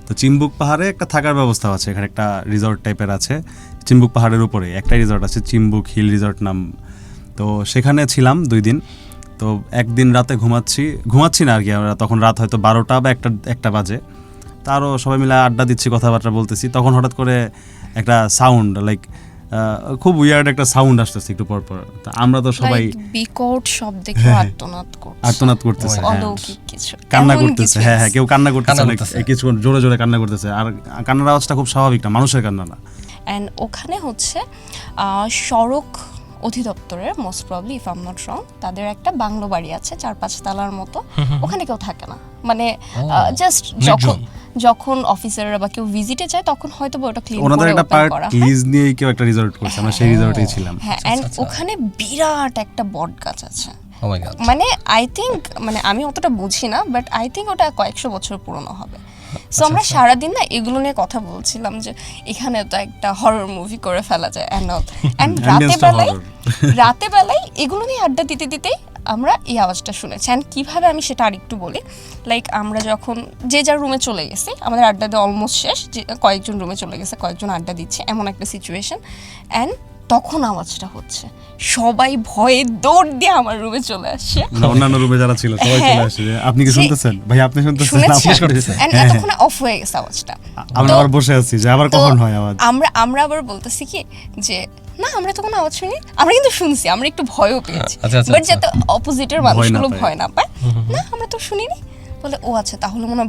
তো চিম্বুক পাহাড়ে একটা থাকার ব্যবস্থা আছে, এখানে একটা রিসর্ট টাইপের আছে চিম্বুক পাহাড়ের উপরে, একটা রিসর্ট আছে চিম্বুক হিল রিসর্ট নাম। তো সেখানে ছিলাম 2 দিন। তো একদিন রাতে ঘুমাচ্ছি না আর কি, আমরা তখন রাত হয়তো 12টা বা একটা বাজে। তারও সবাই মিলে আড্ডা দিচ্ছি, কথাবার্তা বলতেছি, তখন হঠাৎ করে একটা সাউন্ড লাইক খুব উইয়ার্ড একটা সাউন্ড আসতেছে একটু পর পর। তা আমরা তো সবাই বিকট শব্দে কেউ আর্তনাদ করতেছে, অলৌকিক কিছু কান্না করতেছে, হ্যাঁ কেউ কান্না করতেছে, অনেক কিছু জোরে জোরে কান্না করতেছে। আর কান্নার আওয়াজটা খুব স্বাভাবিক না, মানুষের কান্না না। অ্যান্ড ওখানে হচ্ছে সড়ক অধিদপ্তরের most probably if I am not wrong, তাদের একটা বাংলো বাড়ি আছে 4-5 তলার মতো, ওখানে কেউ থাকে না, মানে জাস্ট যখন অফিসাররা বা কেউ ভিজিটে যায় তখন হয়তো ওটা ক্লিন করে ওনাদের একটা পার্ট করা লিজ নিয়ে কেউ একটা রিসর্ট করছে, আমরা সেই রিসর্টেই ছিলাম। হ্যাঁ, এন্ড ওখানে বিরাট একটা বট গাছ আছে, Oh my God. মানে আই থিঙ্ক, মানে আমি অতটা বুঝি না, বাট আই থিঙ্ক ওটা কয়েকশো বছর পুরনো হবে। সো আমরা সারাদিন না এগুলো নিয়ে কথা বলছিলাম যে এখানে তো একটা হরর মুভি করে ফেলা যায় অ্যান্ড রাতে বেলায় এগুলো নিয়ে আড্ডা দিতে দিতেই আমরা এই আওয়াজটা শুনেছি। অ্যান্ড কীভাবে আমি সেটা আরেকটু বলি, লাইক আমরা যখন যে যার রুমে চলে গেছি, আমাদের আড্ডা দিয়ে অলমোস্ট শেষ, যে কয়েকজন রুমে চলে গেছে, কয়েকজন আড্ডা দিচ্ছে, এমন একটা সিচুয়েশন। অ্যান্ড তখন আওয়াজটা হচ্ছে, সবাই ভয়ে দৌড় দিয়ে আমার রুমে চলে আসছে, অন্যান্য রুমে যারা ছিল সবাই চলে আসছে, আপনি কি শুনতেছেন ভাই, আপনি শুনতেছেন, এন্ড এতক্ষণ অফ হয়ে গেছে আওয়াজটা। আমরা আবার বসে আছি যে আবার কখন হয় আওয়াজ। আমরা আবার বলতেছি কি যে না আমরা তো কোনো আওয়াজ শুনি, আমরা কিন্তু শুনছি, আমরা একটু ভয়ও পেয়েছি, বাট যাতে অপোজিটের মানুষগুলো ভয় না পায়, না আমরা তো শুনিনি, বলে ও আচ্ছা তাহলে মনে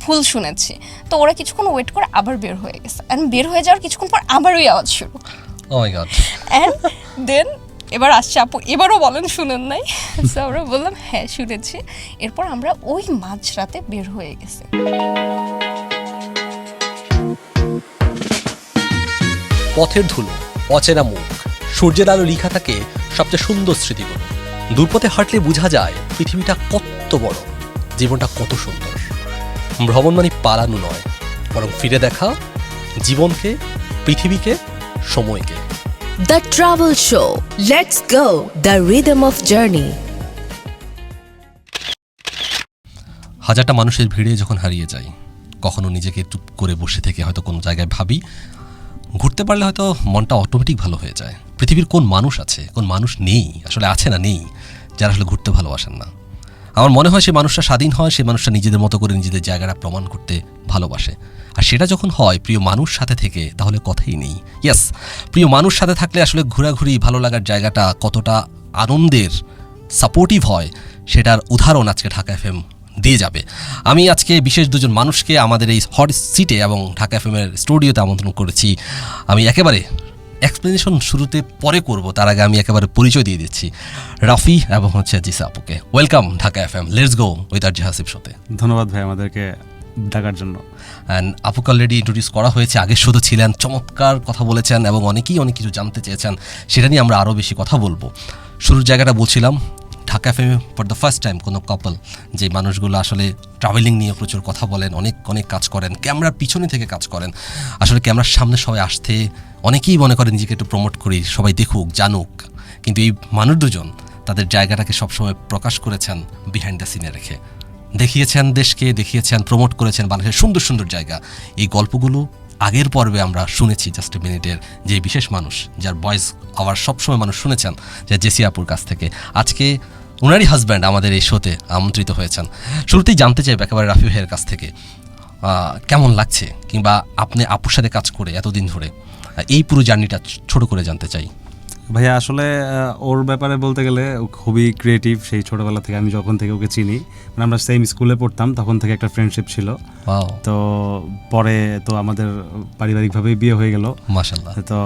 ভুল শুনেছি। তো ওরা কিছুক্ষণ ওয়েট করে আবার বের হয়ে গেছে, এন্ড বের হয়ে যাওয়ার কিছুক্ষণ পর আবার ওই আওয়াজ শুরু। Oh my God. And then এবার আসছে আপু, এবারও বলেন শুনেন নাই? সো আমরা বললাম হ্যাঁ শুনেছি। এরপর আমরা ওই মাঝরাতে বের হয়ে গেছি। পথের ধুলো, অচেনা মুখ, সূর্যের আলো লিখা থাকে সবচেয়ে সুন্দর স্মৃতিগুলো। দূরপথে হাঁটলে বোঝা যায় পৃথিবীটা কত বড়, জীবনটা কত সুন্দর। ভ্রমণ মানে পালানো নয়, বরং ফিরে দেখা জীবনকে, পৃথিবীকে, সময়কে। The Travel Show. Let's go. The rhythm of journey. হাজারটা মানুষের ভিড়ে যখন হারিয়ে যাই, কখনো নিজেকে চুপ করে বসে থেকে হয়তো কোনো জায়গায় ভাবি, ঘুরতে পারলে হয়তো মনটা অটোমেটিক ভালো হয়ে যায়। পৃথিবীর কোন মানুষ আছে, কোন মানুষ নেই, আসলে আছে না নেই, যারা আসলে ঘুরতে ভালোবাসেন না। আমার মনে হয় সেই মানুষটা স্বাধীন হয়, সেই মানুষটা নিজেদের মতো করে নিজেদের জায়গাটা প্রমাণ করতে ভালোবাসে। আর সেটা যখন হয় প্রিয় মানুষ সাথে থেকে, তাহলে কথাই নেই। ইয়েস, প্রিয় মানুষ সাথে থাকলে আসলে ঘোরাঘুরি, ভালো লাগার জায়গাটা কতটা আনন্দের, সাপোর্টিভ হয়, সেটার উদাহরণ আজকে ঢাকা এফএম দিয়ে যাবে। আমি আজকে বিশেষ দুজন মানুষকে আমাদের এই হট সিটে এবং ঢাকা এফএমের স্টুডিওতে আমন্ত্রণ করেছি। আমি একেবারে এক্সপ্লেনেশন শুরুতে পরে করব, তার আগে আমি একেবারে পরিচয় দিয়ে দিচ্ছি রাফি এবং হচ্ছে জিসা আপুকে। Welcome Dhaka FM, let's go with আর জাহাসিব শোতে। ধন্যবাদ ভাই আমাদেরকে ডাকার জন্য। অ্যান্ড আপুকে অলরেডি ইন্ট্রোডিউস করা হয়েছে, আগের শুধু ছিলেন, চমৎকার কথা বলেছেন এবং অনেকেই অনেক কিছু জানতে চেয়েছেন, সেটা নিয়ে আমরা আরও বেশি কথা বলবো। শুরুর জায়গাটা বলছিলাম, ঢাকা এফএমে ফর দ্য ফার্স্ট টাইম কোনো কাপল, যে মানুষগুলো আসলে ট্রাভেলিং নিয়ে প্রচুর কথা বলেন, অনেক অনেক কাজ করেন, ক্যামেরার পিছনে থেকে কাজ করেন। আসলে ক্যামেরার সামনে সবাই আসতে অনেকেই মনে করেন নিজেকে একটু প্রমোট করি, সবাই দেখুক জানুক, কিন্তু এই মানুষ দুজন তাদের জায়গাটাকে সবসময় প্রকাশ করেছেন বিহাইন্ড দ্য সিনে রেখে, দেখিয়েছেন দেশকে, দেখিয়েছেন, প্রমোট করেছেন বাংলাদেশের সুন্দর সুন্দর জায়গা। এই গল্পগুলো আগের পর্বে আমরা শুনেছি জাস্ট এ মিনিটের যে বিশেষ মানুষ, যার ভয়েস আবার সবসময় মানুষ শুনেছেন, যে জেসি আপুর কাছ থেকে। আজকে ওনারই হাজব্যান্ড আমাদের এই শোতে আমন্ত্রিত হয়েছেন। শুরুতেই জানতে চাই একেবারে রাফি ভাইয়ের কাছ থেকে, কেমন লাগছে, কিংবা আপনি আপুর সাথে কাজ করে এতদিন ধরে এই পুরো জার্নিটা ছোট করে জানতে চাই। ভাইয়া আসলে ওর ব্যাপারে বলতে গেলে ও খুবই ক্রিয়েটিভ। সেই ছোটোবেলা থেকে আমি যখন থেকে ওকে চিনি, মানে আমরা সেম স্কুলে পড়তাম, তখন থেকে একটা ফ্রেন্ডশিপ ছিল। তো পরে তো আমাদের পারিবারিকভাবেই বিয়ে হয়ে গেল, মাশাআল্লাহ। তো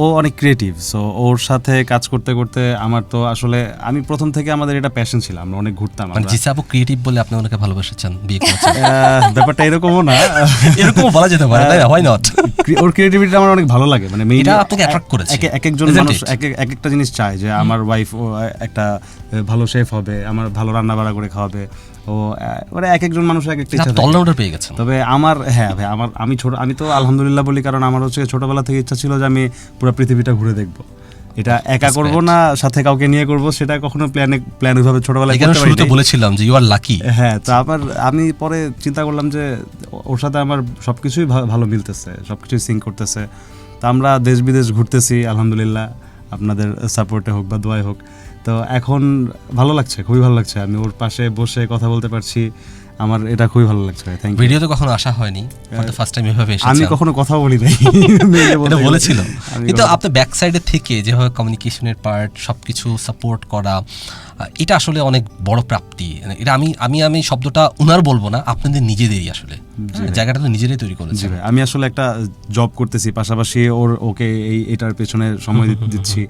ও অনেক ক্রিয়েটিভ। সো ওর সাথে কাজ করতে করতে আমার তো আসলে, আমি প্রথম থেকে আমাদের এটা প্যাশন ছিল, আমরা অনেক ঘুরতাম। জিসা আপু ক্রিয়েটিভ বলে আপনি ওনাকে ভালোবাসেছেন, বিয়ে করেছেন? ব্যাপারটা এরকমও না, এরকমও বলা যেতে পারে, তাই না? Why not? ওর ক্রিয়েটিভিটি আমার অনেক ভালো লাগে, মানে এটা আপনাকে অ্যাট্রাক্ট করেছে। এক একজন মানুষ এক একটা জিনিস চায়, যে আমার ওয়াইফ ও একটা ভালো শেফ হবে, আমার ভালো রান্না বাড়া করে খাওয়াবে, ও মানে এক একজন মানুষ এক একটা ইচ্ছা অলরাউন্ডার পেয়ে গেছেন। তবে আমার, হ্যাঁ ভাই, আমি তো আলহামদুলিল্লাহ বলি, কারণ আমার হচ্ছে ছোটবেলা থেকে ইচ্ছা ছিল যে আমি পুরো পৃথিবীটা ঘুরে দেখবো। এটা একা করব না সাথে কাউকে নিয়ে করব সেটা কখনো প্ল্যান ওইভাবে ছোটবেলায় এখানে করতে পারি শুরুতে নাই। বলেছিলাম যে ইউ আর লাকি। হ্যাঁ, তো আমি পরে চিন্তা করলাম যে ওর সাথে আমার সবকিছুই ভালো মিলতেছে, সবকিছুই সিঙ্ক করতেছে। তো আমরা দেশ বিদেশ ঘুরতেছি আলহামদুলিল্লাহ, আপনাদের সাপোর্টে হোক বা দোয়ায় হোক। তো এখন ভালো লাগছে, খুবই ভালো লাগছে, আমি ওর পাশে বসে কথা বলতে পারছি, আমার এটা খুবই ভালো লাগছে। Thank you. ভিডিওতে কখনো আসা হয়নি, ফর দ্য ফার্স্ট টাইম এভাবে এসেছেন। আমি কখনো কথা বলি নাই, এটা বলেছিল, আমি কিন্তু আপনার ব্যাক সাইডে থেকে যেভাবে কমিউনিকেশনের পার্ট সবকিছু সাপোর্ট করা, এটা আসলে অনেক বড় প্রাপ্তি। এটা আমি শব্দটা উনার বলবো না, আপনাদের নিজেদেরই আসলে জায়গাটা তো নিজেরাই তৈরি জি করেছে। ভাই, আমি আসলে একটা জব করতেছি, পাশাপাশি ওকে এটার পেছনে সময় দিচ্ছি,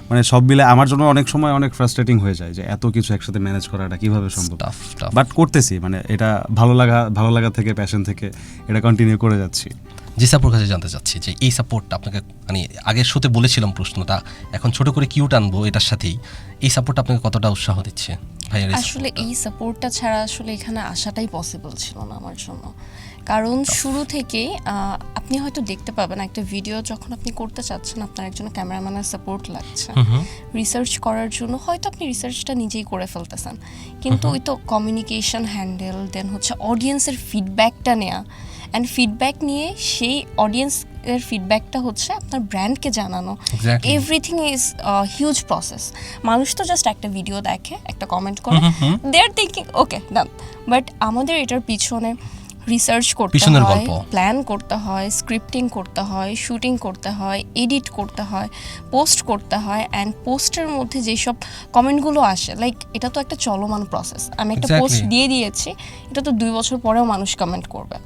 মানে সব মিলে আমার জন্য অনেক সময় অনেক ফ্রাস্ট্রেটিং হয়ে যায় যে এত কিছু একসাথে ম্যানেজ করাটা কিভাবে সম্ভব। বাট করতেছি, মানে এটা ভালো লাগা থেকে, প্যাশন থেকে এটা কন্টিনিউ করে যাচ্ছি। যে সাপোর্ট কাছে জানতে চাচ্ছি যে এই সাপোর্টটা আপনাকে, মানে আগের শোতে বলেছিলাম প্রশ্নটা, এখন ছোট করে কিউ টানবো এটার সাথেই, এই সাপোর্টটা আপনাকে কতটা উৎসাহ দিচ্ছে ভাইয়ার? আসলে এই সাপোর্টটা ছাড়া আসলে এখানে আসাটাই পসিবল ছিল না আমার জন্য, কারণ শুরু থেকেই আপনি হয়তো দেখতে পাবেন একটা ভিডিও যখন আপনি করতে চাচ্ছেন, আপনার একজন ক্যামেরাম্যানের সাপোর্ট লাগছে রিসার্চ করার জন্য, হয়তো আপনি রিসার্চটা নিজেই করে ফেলতেছেন, কিন্তু ওই তো কমিউনিকেশন হ্যান্ডেল, দেন হচ্ছে অডিয়েন্সের ফিডব্যাকটা নেওয়া, অ্যান্ড ফিডব্যাক নিয়ে সেই অডিয়েন্সের ফিডব্যাকটা হচ্ছে আপনার ব্র্যান্ডকে জানানো, এভরিথিং ইজ হিউজ প্রসেস। মানুষ তো জাস্ট একটা ভিডিও দেখে, একটা কমেন্ট করে, দে are thinking okay done, but আমাদের এটার পিছনে রিসার্চ করতে হয়, প্ল্যান করতে হয়, স্ক্রিপ্টিং করতে হয়, শুটিং করতে হয়, এডিট করতে হয়, পোস্ট করতে হয়, অ্যান্ড পোস্টের মধ্যে যেসব কমেন্টগুলো আসে, লাইক এটা তো একটা চলমান প্রসেস। আমি একটা পোস্ট দিয়ে দিয়েছি, এটা তো 2 বছর পরেও মানুষ কমেন্ট করবে।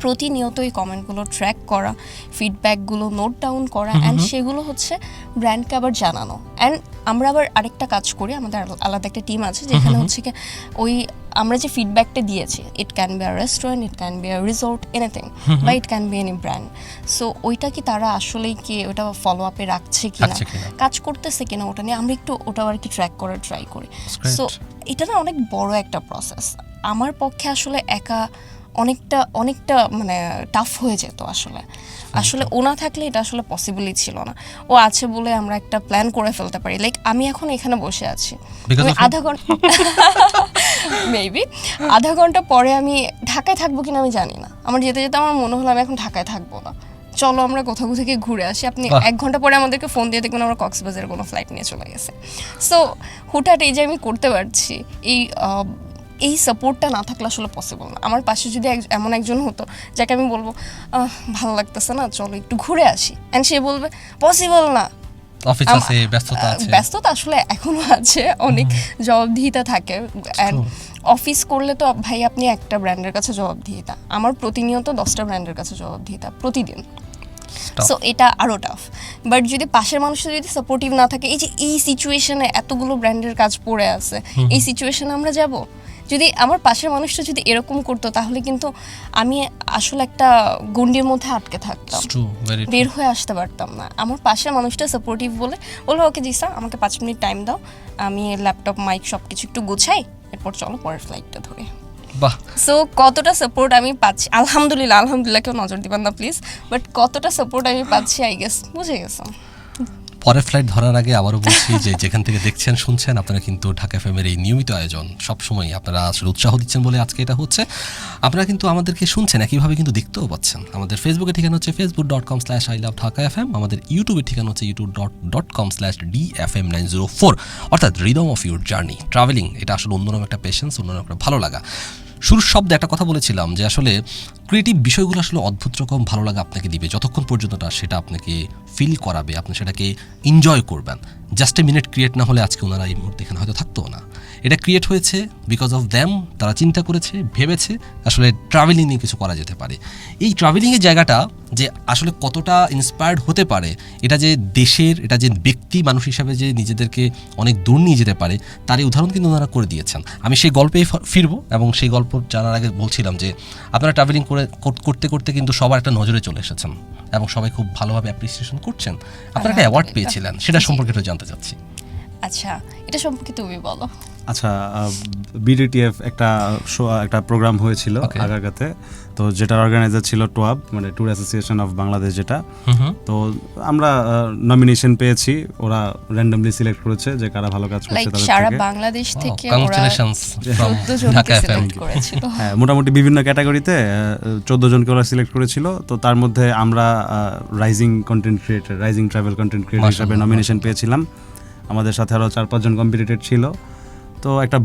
প্রতিনিয়ত এই কমেন্টগুলো ট্র্যাক করা, ফিডব্যাকগুলো নোট ডাউন করা, অ্যান্ড সেগুলো হচ্ছে ব্র্যান্ডকে আবার জানানো। অ্যান্ড আমরা আবার আরেকটা কাজ করি, আমাদের আলাদা একটা টিম আছে যেখানে হচ্ছে কি ওই আমরা যে ফিডব্যাকটা দিয়েছি, it can be a restaurant, it can be a resort, anything, বা it can be any brand. So ওইটা কি তারা আসলেই কি ওটা ফলো আপে রাখছে কিনা, কাজ করতেছে কিনা, ওটা নিয়ে আমরা একটু ওটাও আর কি ট্র্যাক করার ট্রাই করি। সো এটা না অনেক বড় একটা প্রসেস, আমার পক্ষে আসলে একা অনেকটা মানে টাফ হয়ে যেত। আসলে ও না থাকলে এটা আসলে পসিবলই ছিল না। ও আছে বলে আমরা একটা প্ল্যান করে ফেলতে পারি, লাইক আমি এখন এখানে বসে আছি, আধা ঘন্টা মেবি আধা ঘন্টা পরে আমি ঢাকায় থাকবো কিনা আমি জানি না, আমার যেতে যেতে আমার মনে হলো আমি এখন ঢাকায় থাকবো না, চলো আমরা কোথাও থেকে ঘুরে আসি। আপনি 1 ঘন্টা পরে আমাদেরকে ফোন দিয়ে দেখবেন আমরা কক্সবাজারের কোনো ফ্লাইট নিয়ে চলে গেছে। সো হুটহাট এই যে আমি করতে পারছি, এই সাপোর্টটা না থাকলে আসলে পসিবল না। আমার পাশে যদি এমন একজন হতো যাকে আমি বলবো ভালো লাগতেছে না, চলো একটু ঘুরে আসি, অ্যান্ড সে বলবে পসিবল না, অফিস আছে, ব্যস্ততা আসলে এখনো আছে, অনেক জবাবদিহিতা থাকে। অ্যান্ড অফিস করলে তো ভাই আপনি একটা ব্র্যান্ডের কাছে জবাবদিহিতা, আমার প্রতিনিয়ত 10টা ব্র্যান্ডের কাছে জবাবদিহিতা প্রতিদিন। সো এটা আরও টাফ। বাট যদি পাশের মানুষটা যদি সাপোর্টিভ না থাকে, এই যে এই সিচুয়েশনে এতগুলো ব্র্যান্ডের কাজ পড়ে আছে, এই সিচুয়েশনে আমরা যাব, যদি আমার পাশের মানুষটা যদি এরকম করতো তাহলে কিন্তু আমি আসলে একটা গণ্ডির মধ্যে আটকে থাকতাম, বের হয়ে আসতে পারতাম না। আমার পাশের মানুষটা সাপোর্টিভ বলবো ওকে জি স্যার আমাকে 5 মিনিট টাইম দাও, আমি ল্যাপটপ মাইক সব কিছু একটু গোছাই, এরপর চলো পরের ফ্লাইটটা ধরে। সো কতটা সাপোর্ট আমি পাচ্ছি, আলহামদুলিল্লাহ কেউ নজর দিবেন না প্লিজ, বাট কতটা সাপোর্ট আমি পাচ্ছি আই গেস বুঝে গেছেন। পরের ফ্লাইট ধরার আগে আবারও বলছি যে যেখান থেকে দেখছেন শুনছেন, আপনারা কিন্তু ঢাকা এফএমের এই নিয়মিত আয়োজন সবসময় আপনারা আসলে উৎসাহ দিচ্ছেন বলে আজকে এটা হচ্ছে। আপনারা কিন্তু আমাদেরকে শুনছেন, একইভাবে কিন্তু দেখতেও পাচ্ছেন। আমাদের ফেসবুকের ঠিকানা হচ্ছে facebook.com/iloveDhakaFM, আমাদের ইউটিউবের ঠিকানা হচ্ছে youtube.com/dfm904, অর্থাৎ rhythm of your journey. Travelling এটা আসলে অন্যরকম একটা পেশেন্স, অন্যরকম একটা ভালো লাগা। শুরুর শব্দে একটা কথা বলেছিলাম যে আসলে ক্রিয়েটিভ বিষয়গুলো আসলে অদ্ভুত রকম ভালো লাগা আপনাকে দিবে যতক্ষণ পর্যন্ত সেটা আপনাকে ফিল করাবে, আপনি সেটাকে এনজয় করবেন। জাস্ট এ মিনিট ক্রিয়েট না হলে আজকে ওনারা এই মুহূর্তে এখানে হয়তো থাকতো না। এটা ক্রিয়েট হয়েছে বিকজ অফ দ্যাম, তারা চিন্তা করেছে, ভেবেছে আসলে ট্রাভেলিং নিয়ে কিছু করা যেতে পারে। এই ট্রাভেলিংয়ের জায়গাটা যে আসলে কতটা ইন্সপায়ার্ড হতে পারে, এটা যে দেশের, এটা যে ব্যক্তি মানুষ হিসাবে যে নিজেদেরকে অনেক দূর নিয়ে যেতে পারে, তার এই উদাহরণ কিন্তু ওনারা করে দিয়েছেন। আমি সেই গল্পেই ফিরবো, এবং সেই গল্প জানার আগে বলছিলাম যে আপনারা ট্রাভেলিং করতে করতে কিন্তু সবার একটা নজরে চলে এসেছেন এবং সবাই খুব ভালোভাবে অ্যাপ্রিসিয়েশন করছেন। আপনারা একটা অ্যাওয়ার্ড পেয়েছিলেন, সেটা সম্পর্কে একটু জানতে চাচ্ছি। আচ্ছা, এটা সম্পর্কে তুমি বলো। আচ্ছা, বিডিটিএফ একটা প্রোগ্রাম হয়েছিল আগারগাতে, তো যেটার অর্গানাইজার ছিল টোয়াব, মানে ট্যুর অ্যাসোসিয়েশন অফ বাংলাদেশ যেটা। তো আমরা নমিনেশন পেয়েছি, ওরা র্যান্ডমলি সিলেক্ট করেছে যে কারা ভালো কাজ করছে লাইক তাদের সারা থেকে। বাংলাদেশ থেকে ওরা কংগ্রেচুলেশনস ফ্রম 14 জনকে ঢাকা এফএম। সিলেক্ট করেছিল। হ্যাঁ, মোটামুটি বিভিন্ন ক্যাটাগরিতে 14 জনকে ওরা সিলেক্ট করেছিল। তো তার মধ্যে আমরা rising content creator, rising travel content creator হিসেবে মাশাআল্লাহ, নমিনেশন পেয়েছিলাম। আমাদের সাথে আরও 4-5 জন কম্পিটিটেড ছিল। তো একটা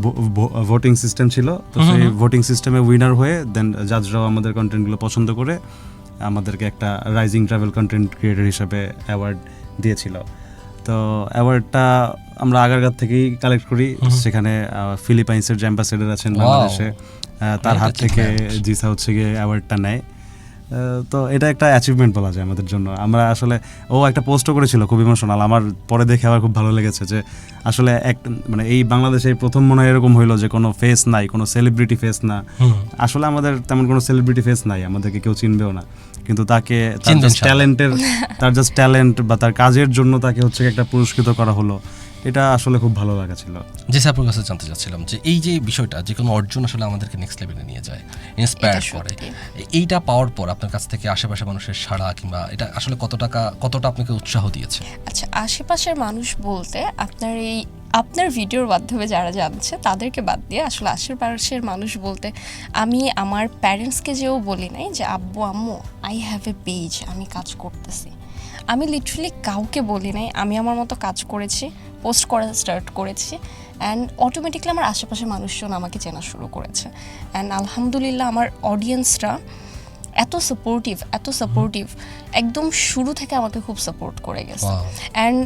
ভোটিং সিস্টেম ছিল, তো সেই ভোটিং সিস্টেমে উইনার হয়ে দেন জাজরাও আমাদের কন্টেন্টগুলো পছন্দ করে আমাদেরকে একটা রাইজিং ট্রাভেল কন্টেন্ট ক্রিয়েটর হিসেবে অ্যাওয়ার্ড দিয়েছিল। তো অ্যাওয়ার্ডটা আমরা আগারগাঁও থেকেই কালেক্ট করি। সেখানে ফিলিপাইন্সের যে অ্যাম্বাসেডর আছেন Wow! বাংলাদেশে, তার হাত Great থেকে achievement. জিসা হচ্ছে গিয়ে অ্যাওয়ার্ডটা নেয়। তো এটা একটা অ্যাচিভমেন্ট বলা যায় আমাদের জন্য। আমরা আসলে, ও একটা পোস্টও করেছিল খুব ইমোশনাল, আমার পরে দেখে আমার খুব ভালো লেগেছে যে আসলে এক মানে এই বাংলাদেশে এই প্রথম মনে হয় এরকম হইলো যে কোনো ফেস নাই, কোনো সেলিব্রিটি ফেস না। আসলে আমাদের তেমন কোনো সেলিব্রিটি ফেস নাই, আমাদেরকে কেউ চিনবেও না, কিন্তু তাকে তার চিনবেন জাস্ট ট্যালেন্টের, তার জাস্ট ট্যালেন্ট বা তার কাজের জন্য তাকে হচ্ছে একটা পুরস্কৃত করা হলো। এটা আসলে খুব ভালো লাগা ছিল। যে আপনার কাছে জানতে চাচ্ছিলাম যে এই যে বিষয়টা, যে কোনো অর্জন আসলে আমাদেরকে নেক্সট লেভেলে নিয়ে যায়, ইন্সপায়ার এটা করে। সত্যি। এইটা পাওয়ার পর আপনার কাছ থেকে আশেপাশে মানুষের সাড়া কিংবা এটা আসলে কতটা আপনাকে উৎসাহ দিয়েছে? আচ্ছা, আশেপাশের মানুষ বলতে আপনার ভিডিওর মাধ্যমে যারা জানছে তাদেরকে বাদ দিয়ে আসলে আশেপাশের মানুষ বলতে আমি আমার প্যারেন্টসকে যেও বলি নাই যে আব্বু আম্মু আই হ্যাভ এ পেজ, আমি কাজ করতেছি। আমি লিটারালি কাউকে বলি নাই, আমি আমার মতো কাজ করেছি, পোস্ট করা স্টার্ট করেছি, অ্যান্ড অটোমেটিকলি আমার আশেপাশের মানুষজন আমাকে চেনা শুরু করেছে। অ্যান্ড আলহামদুলিল্লাহ আমার অডিয়েন্সরা এত সাপোর্টিভ একদম শুরু থেকে আমাকে খুব সাপোর্ট করে গেছে। Wow! অ্যান্ড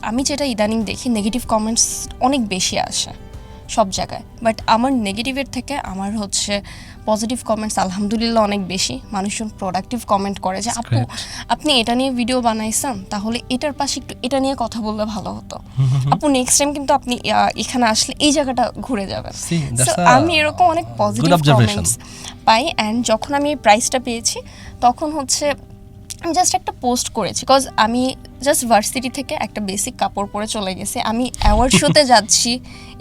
আমি যেটা ইদানিং দেখি, নেগেটিভ কমেন্টস অনেক বেশি আসে সব জায়গায়, বাট আমার নেগেটিভের থেকে আমার হচ্ছে পজিটিভ কমেন্টস আলহামদুলিল্লাহ অনেক বেশি। মানুষজন প্রোডাক্টিভ কমেন্ট করে যে আপু আপনি এটা নিয়ে ভিডিও বানাইছেন, তাহলে এটার পাশে একটু এটা নিয়ে কথা বললে ভালো হতো। আপু নেক্সট টাইম কিন্তু আপনি এখানে আসলে এই জায়গাটা ঘুরে যাবেন। See, that's So, a আমি এরকম অনেক positive observation. Comments pi. And যখন আমি এই প্রাইজটা পেয়েছি তখন হচ্ছে আমি জাস্ট একটা পোস্ট করেছি, বিকজ আমি জাস্ট ভার্সিটি থেকে একটা বেসিক কাপড় পরে চলে গেছি, আমি অ্যাওয়ার্ড শোতে যাচ্ছি,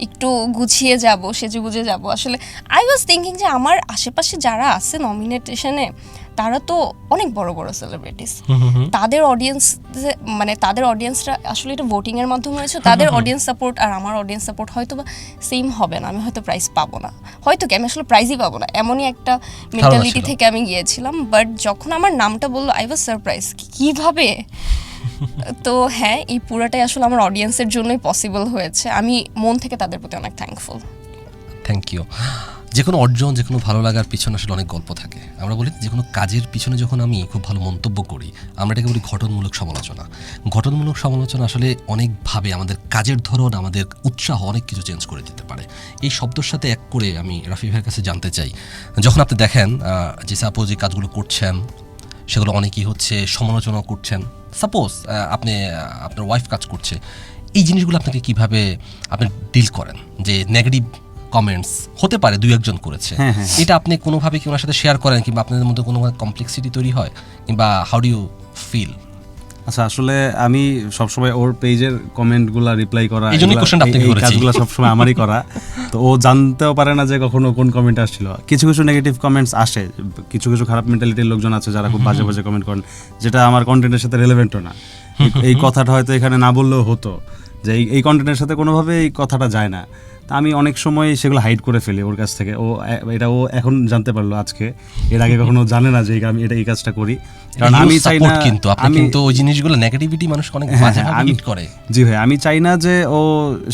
একটু গুছিয়ে যাব, সেজেগুজে যাব। আসলে আই ওয়াজ থিঙ্কিং যে আমার আশেপাশে যারা আছে নমিনেশনে তারা তো অনেক বড় বড় সেলিব্রিটিস, তাদের অডিয়েন্সরা আসলে এটা ভোটিংয়ের মাধ্যমে হয়েছে, তাদের অডিয়েন্স সাপোর্ট আর আমার অডিয়েন্স সাপোর্ট হয়তো বা সেম হবে না, আমি হয়তো প্রাইজ পাবো না, হয়তো কি আমি আসলে প্রাইজই পাবো না, এমনই একটা মেন্টালিটি ছিল। থেকে আমি গিয়েছিলাম। বাট যখন আমার নামটা বললো আই ওয়াজ সারপ্রাইজ, কীভাবে। তো হ্যাঁ, এই পুরোটাই আসলে আমার অডিয়েন্সের জন্যই পসিবল হয়েছে। আমি মন থেকে তাদের প্রতি অনেক থ্যাঙ্কফুল। Thank you. যে কোনো অর্জন, যে কোনো ভালো লাগার পিছনে আসলে অনেক গল্প থাকে। আমরা বলি যে কোনো কাজের পিছনে যখন আমি খুব ভালো মন্তব্য করি, আমরা এটাকে বলি ঘটনমূলক সমালোচনা। ঘটনমূলক সমালোচনা আসলে অনেকভাবে আমাদের কাজের ধরন, আমাদের উৎসাহ অনেক কিছু চেঞ্জ করে দিতে পারে। এই শব্দের সাথে এক করে আমি রাফি ভাইয়ের কাছে জানতে চাই, যখন আপনি দেখেন যে সাপোজ যে কাজগুলো করছেন সেগুলো অনেকেই হচ্ছে সমালোচনা করছেন, সাপোজ আপনার ওয়াইফ কাজ করছে, এই জিনিসগুলো আপনাকে কিভাবে আপনি ডিল করেন? যে নেগেটিভ কমেন্টস হতে পারে, দুই একজন করেছে, হ্যাঁ, হ্যাঁ। এটা আপনি কোনোভাবে কি ওনার সাথে শেয়ার করেন, কিংবা আপনাদের মধ্যে কোনো কমপ্লেক্সিটি তৈরি হয়, কিংবা হাউ ডু ইউ ফিল? আচ্ছা, আসলে আমি সবসময় ওর পেজের কমেন্টগুলো রিপ্লাই করা, এই জন্যই কোশ্চেনটা আপনাকে এই করেছি। কাজগুলো সবসময় আমারই করা। তো ও জানতেও পারে না যে কখনো কোন কমেন্ট আসছিল। কিছু কিছু নেগেটিভ কমেন্টস আসে, কিছু কিছু খারাপ মেন্টালিটির লোকজন আছে যারা খুব বাজে বাজে কমেন্ট করেন, যেটা আমার কন্টেন্টের সাথে রেলেভেন্টও না। এই কথাটা হয়তো এখানে না বললেও হতো, যে এই কন্টেন্টের সাথে কোনোভাবে এই কথাটা যায় না। তা আমি অনেক সময় সেগুলো হাইড করে ফেলি ওর কাছ থেকে। ও এখন জানতে পারলো আজকে, এর আগে কখনো জানে না যে আমি এই কাজটা করি। কারণ আমি চাই না, কিন্তু আপনি কিন্তু ওই জিনিসগুলো নেগেটিভিটি মানুষকে অনেক বাজেভাবে হিট করে। জি ভাই, আমি চাই না যে ও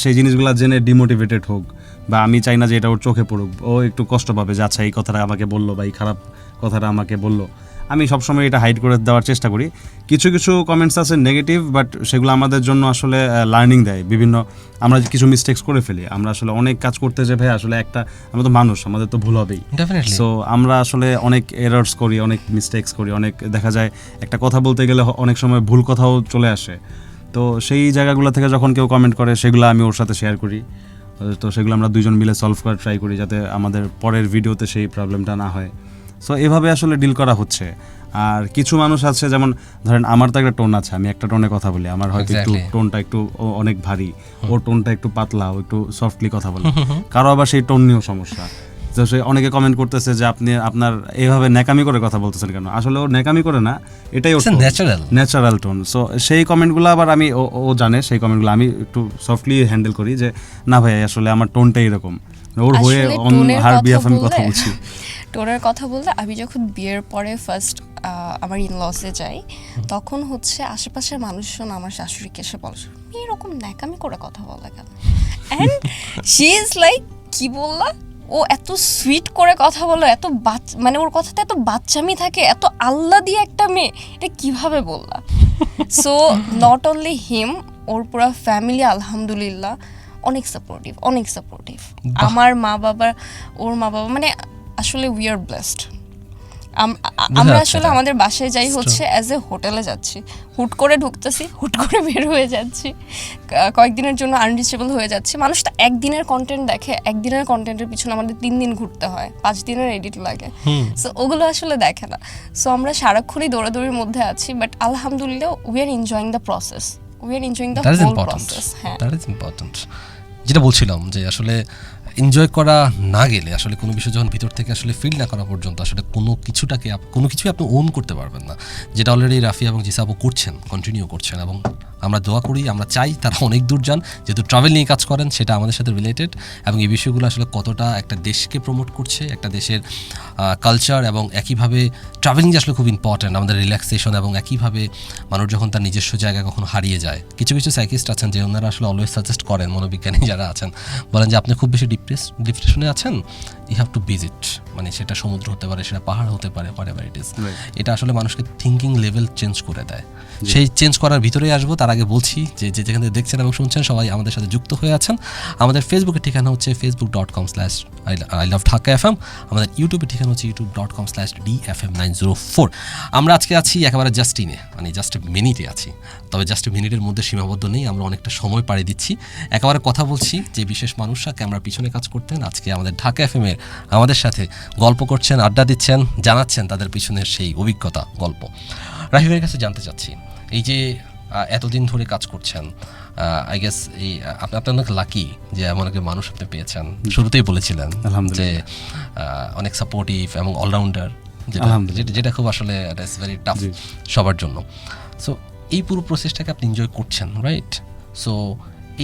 সেই জিনিসগুলো জেনে ডিমোটিভেটেড হোক, বা আমি চাই না যে এটা ওর চোখে পড়ুক। ও একটু কষ্ট পাবে যে আচ্ছা এই কথাটা আমাকে বললো বা এই খারাপ কথাটা আমাকে বললো। আমি সবসময় এটা হাইড করে দেওয়ার চেষ্টা করি। কিছু কিছু কমেন্টস আছে নেগেটিভ, বাট সেগুলো আমাদের জন্য আসলে লার্নিং দেয়। আমরা কিছু মিস্টেক্স করে ফেলি, আমরা আসলে অনেক কাজ করতে যে ভাই আসলে আমরা তো মানুষ, আমাদের তো ভুল হবেই। Definitely. সো আমরা আসলে অনেক এরর্স করি, অনেক মিস্টেক্স করি, অনেক দেখা যায় একটা কথা বলতে গেলে অনেক সময় ভুল কথাও চলে আসে। তো সেই জায়গাগুলো থেকে যখন কেউ কমেন্ট করে সেগুলো আমি ওর সাথে শেয়ার করি। তো সেগুলো আমরা দুজন মিলে সলভ করার ট্রাই করি, যাতে আমাদের পরের ভিডিওতে সেই প্রবলেমটা না হয়। সো এভাবে আসলে ডিল করা হচ্ছে। আর কিছু মানুষ আছে, যেমন ধরেন আমার তো একটা টোন আছে, আমি একটা টোনে কথা বলি, আমার হয়তো একটু Exactly. টোনটা একটু অনেক ভারী, ওর টোনটা একটু পাতলা, ও একটু সফটলি কথা বলে। কারো আবার সেই টোন নিয়েও সমস্যা। তো সে অনেকে কমেন্ট করতেছে যে আপনি আপনার এইভাবে ন্যাকামি করে কথা বলতেছেন কেন। আসলে ও ন্যাকামি করে না, এটাই ওর ন্যাচারাল টোন। সো সেই কমেন্টগুলো আবার আমি ও জানে, সেই কমেন্টগুলো আমি একটু সফটলি হ্যান্ডেল করি যে না ভাই আসলে আমার টোনটাই এরকম, ওর হয়ে অন হার বিহাফ আমি কথা বলছি। টোনের কথা বলতে আমি যখন বিয়ের পরে ফার্স্ট আমার ইনলসে যাই, তখন হচ্ছে আশেপাশের মানুষজন আমার শাশুড়িকে এসে বলে এরকম ন্যাকামি করে কথা বলে কেন, অ্যান্ড শি ইজ লাইক কি বললা, ও এত সুইট করে কথা বলো, এত মানে ওর কথাতে এত বাচ্চামি থাকে, এত আল্লাহ দিয়ে একটা মেয়ে, এটা কিভাবে বললা। সো নট অনলি হিম, ওর পুরো ফ্যামিলি আলহামদুলিল্লাহ অনেক সাপোর্টিভ, অনেক সাপোর্টিভ। আমার মা বাবা, ওর মা বাবা, মানে আসলে উই আর ব্লেসড। আমরা আসলে আমাদের বাসায় যাই হচ্ছে অ্যাজ এ হোটেলে যাচ্ছি, হুট করে ঢুকতেছি, হুট করে বের হয়ে যাচ্ছি, কয়েকদিনের জন্য আনরিচেবল হয়ে যাচ্ছে। মানুষ তো একদিনের কন্টেন্ট দেখে, একদিনের কন্টেন্টের পিছনে আমাদের 3 দিন ঘুরতে হয়, 5 দিনের এডিট লাগে, সো ওগুলো আসলে দেখে না। সো আমরা সারাক্ষণই দৌড়াদৌড়ির মধ্যে আছি, বাট আলহামদুলিল্লাহ we are enjoying the process, we are enjoying the whole process. হ্যাঁ, দ্যাট ইজ ইম্পর্টেন্ট। যেটা বলছিলাম যে আসলে এনজয় করা না গেলে, আসলে কোনো বিষয় যখন ভিতর থেকে আসলে ফিল না করা পর্যন্ত আসলে কোনো কিছুই আপনি ওন করতে পারবেন না, যেটা অলরেডি রাফি এবং জিসাবু করছেন, কন্টিনিউ করছেন। এবং আমরা দোয়া করি, আমরা চাই তারা অনেক দূর যান, যেহেতু ট্রাভেল নিয়ে কাজ করেন, সেটা আমাদের সাথে রিলেটেড। এবং এই বিষয়গুলো আসলে কতটা একটা দেশকে প্রমোট করছে, একটা দেশের কালচার, এবং একইভাবে ট্রাভেলিং যে আসলে খুব ইম্পর্ট্যান্ট আমাদের রিল্যাক্সেশন, এবং একইভাবে মানুষ যখন তার নিজস্ব জায়গায় কখনো হারিয়ে যায়, কিছু কিছু সাইকিস্ট আছেন যে ওনারা আসলে অলওয়েজ সাজেস্ট করেন, মনোবিজ্ঞানী যারা আছেন বলেন যে আপনি খুব বেশি ডিপ্রেশনে আছেন, ইউ হ্যাভ টু ভিজিট, মানে সেটা সমুদ্র হতে পারে, সেটা পাহাড় হতে পারে, হোয়াটএভার ইট ইজ। এটা আসলে মানুষকে থিঙ্কিং লেভেল চেঞ্জ করে দেয়। সেই চেঞ্জ করার ভিতরেই আসবো, তার আগে বলছি যে যেখান থেকে দেখছেন এবং শুনছেন সবাই আমাদের সাথে যুক্ত হয়ে আছেন। আমাদের ফেসবুকের ঠিকানা হচ্ছে facebook.com/ILoveDhakaFM, আমাদের ইউটিউবের ঠিকানা হচ্ছে youtube.com/DFM904। আমরা আজকে আছি একেবারে জাস্টিনে, মানে জাস্ট মিনিটে আছি, তবে জাস্ট মিনিটের মধ্যে সীমাবদ্ধ নেই, আমরা অনেকটা সময় পাড়ি দিচ্ছি, একেবারে কথা বলছি যে বিশেষ মানুষরা ক্যামেরার পিছনে কাজ করতেন, আজকে আমাদের ঢাকা এফএমের আমাদের সাথে গল্প করছেন, আড্ডা দিচ্ছেন, জানাচ্ছেন তাদের পিছনের সেই অভিজ্ঞতা, গল্প। রাহিবের কাছে জানতে চাচ্ছি, এই যে এতদিন ধরে কাজ করছেন, আই গেস এই আপনি অনেক লাকি যে এমন একটা মানুষ আপনি পেয়েছেন। শুরুতেই বলেছিলেন যে অনেক সাপোর্টিভ এবং অলরাউন্ডার, যেটা খুব আসলে ইটস ভেরি টাফ সবার জন্য। সো এই পুরো প্রসেসটাকে আপনি এনজয় করছেন, রাইট? সো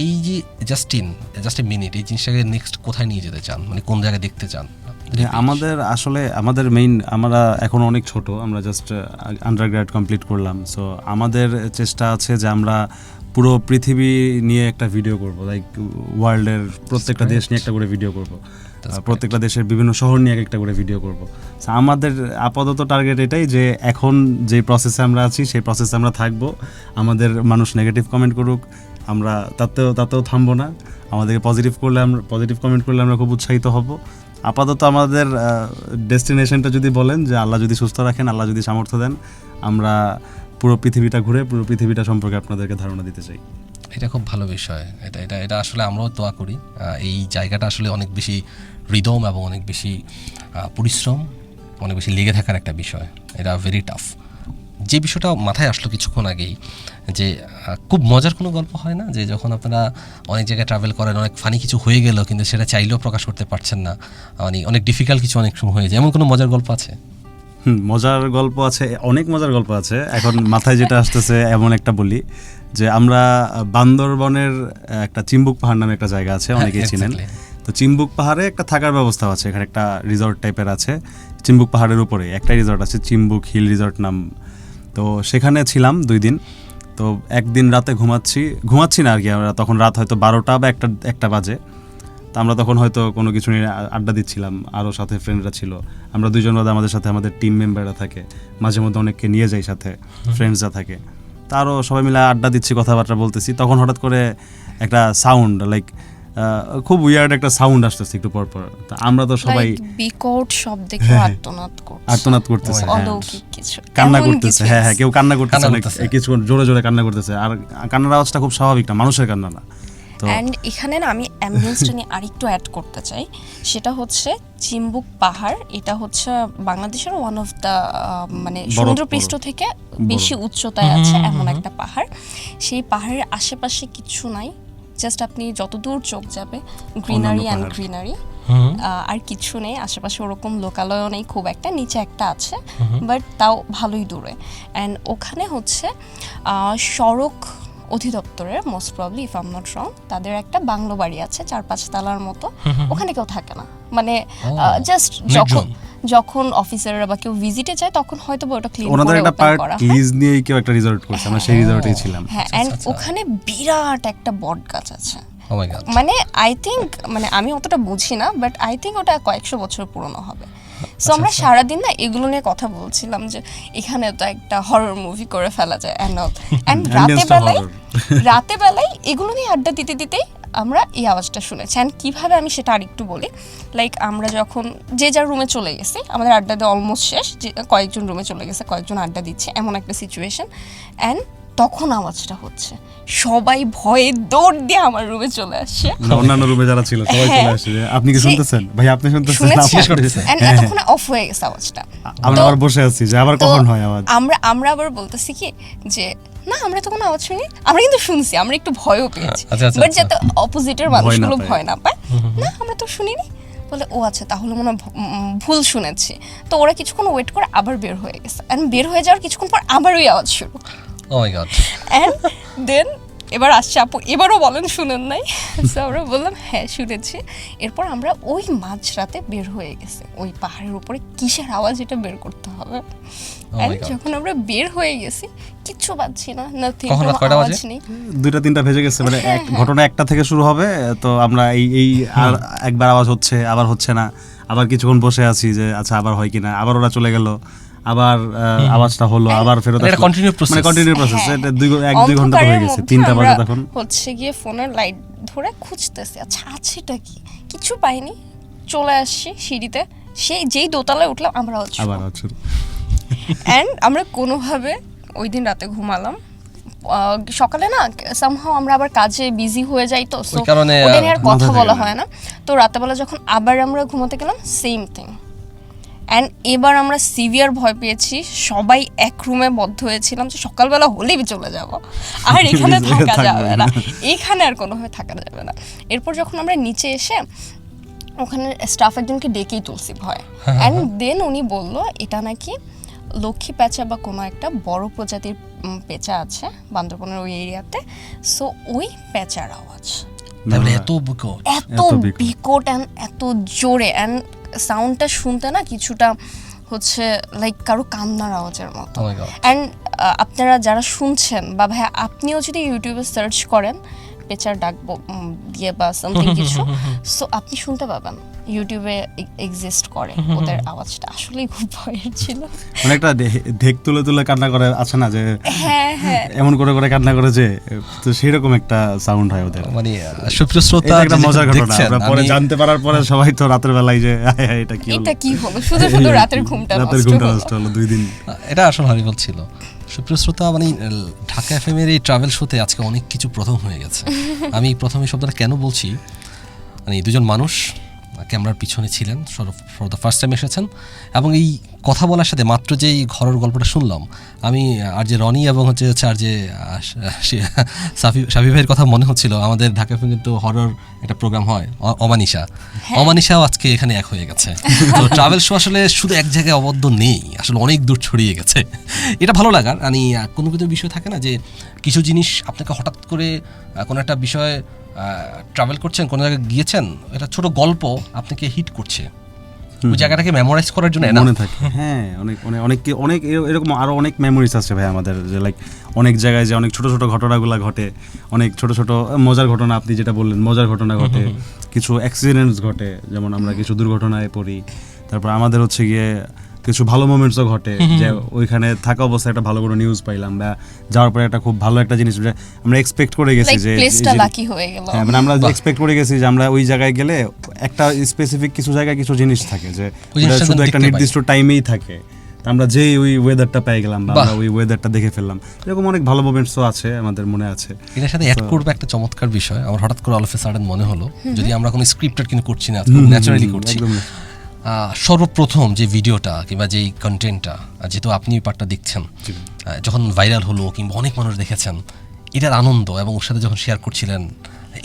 এই যে জাস্ট এ মিনিট, এই জিনিসটাকে নেক্সট কোথায় নিয়ে যেতে চান, মানে কোন জায়গায় দেখতে চান? আমাদের মেইন, আমরা এখন অনেক ছোট, আমরা জাস্ট আন্ডারগ্র্যাড কমপ্লিট করলাম। সো আমাদের চেষ্টা আছে যে আমরা পুরো পৃথিবী নিয়ে একটা ভিডিও করব, লাইক ওয়ার্ল্ডের প্রত্যেকটা দেশ নিয়ে একটা করে ভিডিও করব, প্রত্যেকটা দেশের বিভিন্ন শহর নিয়ে একটা করে ভিডিও করব। আমাদের আপাতত টার্গেট এটাই যে এখন যে প্রসেসে আমরা আছি সেই প্রসেসে আমরা থাকবো। আমাদের মানুষ নেগেটিভ কমেন্ট করুক, আমরা তাতেও থামবো না। আমাদেরকে পজিটিভ কমেন্ট করলে আমরা খুব উৎসাহিত হব। আপাতত আমাদের ডেস্টিনেশনটা যদি বলেন যে আল্লাহ যদি সুস্থ রাখেন, আল্লাহ যদি সামর্থ্য দেন, আমরা পুরো পৃথিবীটা ঘুরে পুরো পৃথিবীটা সম্পর্কে আপনাদেরকে ধারণা দিতে চাই। এটা খুব ভালো বিষয়, এটা আসলে আমরাও দোয়া করি। এই জায়গাটা আসলে অনেক বেশি হৃদম এবং অনেক বেশি পরিশ্রম, অনেক বেশি লেগে থাকার একটা বিষয়, এটা ভেরি টাফ। যে বিষয়টা মাথায় আসলো কিছুক্ষণ আগেই, যে খুব মজার কোনো গল্প হয় না যে যখন আপনারা অনেক জায়গায় ট্রাভেল করেন, অনেক ফানি কিছু হয়ে গেল কিন্তু সেটা চাইলেও প্রকাশ করতে পারছেন না, মানে অনেক ডিফিকাল্ট কিছু অনেক সময় হয়ে যায়, এমন কোনো মজার গল্প আছে? মজার গল্প আছে, অনেক মজার গল্প আছে। এখন মাথায় যেটা আসতেছে এমন একটা বলি যে আমরা বান্দরবনের একটা চিম্বুক পাহাড় নামে একটা জায়গা আছে, অনেকেই চিনেন। তো চিম্বুক পাহাড়ে একটা থাকার ব্যবস্থা আছে, এখানে একটা রিসর্ট টাইপের আছে চিম্বুক পাহাড়ের উপরে, একটা রিসর্ট আছে চিম্বুক হিল রিসর্ট নাম। তো সেখানে ছিলাম 2 দিন। তো একদিন রাতে ঘুমাচ্ছি না আর কি, আমরা তখন রাত হয়তো 12টা বা একটা বাজে। তো আমরা তখন হয়তো কোনো কিছু নিয়ে আড্ডা দিচ্ছিলাম, আরও সাথে ফ্রেন্ডরা ছিল। আমরা 2 জন বাদে আমাদের সাথে আমাদের টিম মেম্বাররা থাকে, মাঝে মধ্যে অনেককে নিয়ে যাই সাথে, ফ্রেন্ডসরা থাকে। তো আরও সবাই মিলে আড্ডা দিচ্ছি, কথাবার্তা বলতেছি, তখন হঠাৎ করে একটা সাউন্ড, লাইক খুব উইয়ার্ড একটা সাউন্ড আসতেছে একটু পর পর। তো আমরা তো সবাই বিকট শব্দে আর্তনাদ করতেছে, অলৌকিক কিছু কান্না করতেছে, হ্যাঁ কেউ কান্না করতেছে, কিছু জোরে জোরে কান্না করতেছে। আর কান্নার আওয়াজটা খুব স্বাভাবিক না, মানুষের কান্না না। অ্যান্ড এখানে না আমি অ্যাম্বিয়েন্সটা নিয়ে আরেকটু অ্যাড করতে চাই, সেটা হচ্ছে চিম্বুক পাহাড়। এটা হচ্ছে বাংলাদেশের ওয়ান অফ দ্য মানে সমুদ্রপৃষ্ঠ থেকে বেশি উচ্চতায় আছে এমন একটা পাহাড়। সেই পাহাড়ের আশেপাশে কিছু নাই, জাস্ট আপনি যতদূর চোখ যাবে গ্রিনারি অ্যান্ড গ্রিনারি। আর কিছু নেই, আশেপাশে ওরকম লোকালয়ও নেই খুব একটা, নিচে একটা আছে বাট তাও ভালোই দূরে। অ্যান্ড ওখানে হচ্ছে সড়ক অধিদপ্তরের most probably if am not wrong তাদের একটা বাংলো বাড়ি আছে 4-5 তলার মতো, ওখানে কেউ থাকে না, মানে জাস্ট যখন অফিসাররা বা কেউ ভিজিটে যায় তখন হয়তো ওটা ক্লিন ওনাদের করে একটা ওপেন পার্ট করা লিজ নিয়েই কেউ একটা রিসর্ট করছে, আমরা সেই রিসর্টেই ছিলাম। হ্যাঁ, এন্ড ওখানে বিরাট একটা বট গাছ আছে, ও মাই গড। মানে আই থিঙ্ক, মানে আমি অতটা বুঝি না বাট আই থিঙ্ক ওটা কয়েকশো বছর পুরনো হবে। সো আমরা সারাদিন না এগুলো নিয়ে কথা বলছিলাম যে এখানে তো একটা হরর মুভি করে ফেলা যায় অ্যান্ড রাতে বেলায় এগুলো নিয়ে আড্ডা দিতে দিতেই আমরা এই আওয়াজটা শুনেছি। অ্যান্ড কীভাবে আমি সেটা আরেকটু বলি, লাইক আমরা যখন যে যার রুমে চলে গেছি, আমাদের আড্ডা দেওয়া অলমোস্ট শেষ, যে কয়েকজন রুমে চলে গেছে, কয়েকজন আড্ডা দিচ্ছে, এমন একটা সিচুয়েশন। অ্যান্ড তখন আওয়াজটা হচ্ছে, সবাই ভয়ে দৌড় দিয়ে আমার রুমে চলে আসছে, অন্যান্য রুমে যারা ছিল সবাই চলে আসছে যে আপনি কি শুনতেছেন ভাই, আপনি শুনতেছেন? এতক্ষণ অফ হয়ে গেছে আওয়াজটা, আমরা আবার বসে আছি যে আবার কখন হয় আওয়াজ। আমরা আবার বলতেছি কি যে না আমরা তো কোনো আওয়াজ শুনি, আমরা কিন্তু শুনছি, আমরা একটু ভয়ও পেয়েছি, বাট যাতে অপোজিটের মানুষগুলো ভয় না পায়, না আমরা তো শুনিনি, বলে ও আচ্ছা তাহলে মনে হয় ভুল শুনেছি। তো ওরা কিছুক্ষণ ওয়েট করে আবার বের হয়ে গেছে, অ্যান্ড বের হয়ে যাওয়ার কিছুক্ষণ পর আবার ওই আওয়াজ শুরু। ও মাই গড। অ্যান্ড দেন এবার আসছে আপু, এবারও বলেন শুনেন নাই? সো আমরা বললাম হ্যাঁ শুনেছি। এরপর আমরা ওই মাঝরাতে বের হয়ে গেছে, ওই পাহাড়ের উপরে কিসের আওয়াজ এটা বের করতে হবে। যখন আমরা বের হয়ে গেছি কিচ্ছু পাচ্ছি না, নাথিং, কোনো আওয়াজ নেই। 2টা-3টা ভেজে গেছে, মানে ঘটনা 1টা থেকে শুরু হবে, তো আমরা এই আর একবার আওয়াজ হচ্ছে আবার হচ্ছে না, আবার কিছুক্ষণ বসে আছি যে আচ্ছা আবার হয় কিনা, আবার ওরা চলে গেল, আবার আওয়াজটা হলো, আবার ফেরত আসলো, মানে কন্টিনিউ প্রসেস। এটা 1-2 ঘন্টা হয়ে গেছে, 3টা বাজে তখন হচ্ছে গিয়ে ফোনের লাইট ধরে খুঁজতেছি, আচ্ছা আছেটা কি, কিছু পাইনি, চলে আসছি সিঁড়িতে, সেই যেই দোতলায় উঠলাম আমরা আবার আওয়াজ শুরু। অ্যান্ড আমরা কোনোভাবে ওই দিন রাতে ঘুমালাম, সকালে না সামহাও আমরা আবার কাজে বিজি হয়ে যাই, তো সো ওটা নিয়ে আর কথা বলা হয় না। তো রাতেবেলা যখন আবার আমরা ঘুমাতে গেলাম সেম থিং। অ্যান্ড এবার আমরা সিভিয়ার ভয় পেয়েছি, সবাই এক রুমে বদ্ধ হয়েছিলাম যে সকালবেলা হলেই চলে যাব, আর এখানে থাকা যাবে না, এখানে আর কোনোভাবে থাকা যাবে না। এরপর যখন আমরা নিচে এসে ওখানে স্টাফ একজনকে ডেকেই তুলছি ভয়, অ্যান্ড দেন উনি বলল এটা নাকি লক্ষ্মী পেঁচা বা কোনো একটা বড় প্রজাতির পেঁচা আছে বান্দরবনের ওই এরিয়াতে, সো ওই পেঁচার আওয়াজ, এত বিকট অ্যান্ড এত জোরে, অ্যান্ড সাউন্ডটা শুনতে না কিছুটা হচ্ছে লাইক কারো কান্নার আওয়াজের মতো। অ্যান্ড আপনারা যারা শুনছেন বা ভাইয়া আপনিও যদি ইউটিউবে সার্চ করেন পেঁচার ডাক দিয়ে বা সামথিং কিছু, সো আপনি শুনতে পাবেন ইউটিউবে এক্সিস্ট করে ওদের আওয়াজটা, আসলেই খুব ভয়ের ছিল। মানে একটা ঢেক তুলে তুলে কান্না করে আছে না যে, হ্যাঁ হ্যাঁ এমন করে করে কান্না করে যে, তো সেই রকম একটা সাউন্ড হয় ওদের। মানে সুপ্রিয় শ্রোতা, একটা মজার ঘটনা আমরা পরে জানতে পারার পরে সবাই তো রাতের বেলায় যে এটা কি হলো, শুধু রাতের ঘুমটা নষ্ট হলো 2 দিন। এটা আসলে হরিবল ছিল। সুপ্রিয় শ্রোতা, মানে ঢাকা এফএম এর এই ট্রাভেল শোতে আজকে অনেক কিছু প্রথম হয়ে গেছে। আমি প্রথম এই শব্দটা কেন বলছি, মানে 2জন মানুষ ক্যামেরার পিছনে ছিলেন, ফর দ্য ফার্স্ট টাইম এসেছেন, এবং এই কথা বলার সাথে মাত্র যেই ঘরের গল্পটা শুনলাম, আমি আর যে রনি এবং হচ্ছে আর যে সাফি ভাইয়ের কথা মনে হচ্ছিল, আমাদের ঢাকা এফএম কিন্তু হরর একটা প্রোগ্রাম হয় অমানিসাও আজকে এখানে এক হয়ে গেছে। তো ট্রাভেল শো আসলে শুধু এক জায়গায় আবদ্ধ নেই, আসলে অনেক দূর ছড়িয়ে গেছে। এটা ভালো লাগার, মানে কোনো কিছু বিষয় থাকে না যে কিছু জিনিস আপনাকে হঠাৎ করে কোনো একটা বিষয়ে ট্রাভেল করছেন, কোনো জায়গায় গিয়েছেন, এটা ছোট গল্প আপনাকে হিট করছে, ওই জায়গাটাকে মেমোরাইজ করার জন্য মনে থাকে। হ্যাঁ, অনেক এরকম আরো অনেক মেমোরিজ আছে ভাই আমাদের, যে লাইক অনেক জায়গায় যে অনেক ছোট ছোট ঘটনাগুলো ঘটে, অনেক ছোট ছোট মজার ঘটনা, আপনি যেটা বললেন মজার ঘটনা ঘটে, কিছু অ্যাক্সিডেন্টস ঘটে, যেমন আমরা কিছু দুর্ঘটনায় পড়ি, তারপর আমাদের হচ্ছে গিয়ে কিছু ভালো মোমেন্টসও ঘটে, যে ওইখানে থাকা অবস্থায় একটা ভালো কোনো নিউজ পাইলাম, বা যাওয়ার পরে একটা খুব ভালো একটা জিনিস আমরা এক্সপেক্ট করে গেছি যে, হ্যাঁ মানে আমরা এক্সপেক্ট করে গেছি যে আমরা ওই জায়গায় গেলে একটা স্পেসিফিক কিছু জায়গায় কিছু জিনিস থাকে যে শুধু একটা নির্দিষ্ট টাইমেই থাকে, আমরা যেই ওই ওয়েদারটা পেয়ে গেলাম বা আমরা ওই ওয়েদারটা দেখে ফেললাম, এরকম অনেক ভালো মোমেন্টসও আছে আমাদের মনে আছে। এটার সাথে অ্যাড করবে একটা চমৎকার বিষয়, আমার হঠাৎ করে অল অফ এ সাডেন মনে হলো, যদি আমরা কোনো স্ক্রিপ্টেড কিন্তু করছি না, ন্যাচারালি করছি, সর্বপ্রথম যে ভিডিওটা কিংবা যেই কন্টেন্টটা, যেহেতু আপনি ওই পার্টটা দেখছেন, যখন ভাইরাল হলো কিংবা অনেক মানুষ দেখেছেন, এটার আনন্দ এবং ওর সাথে যখন শেয়ার করছিলেন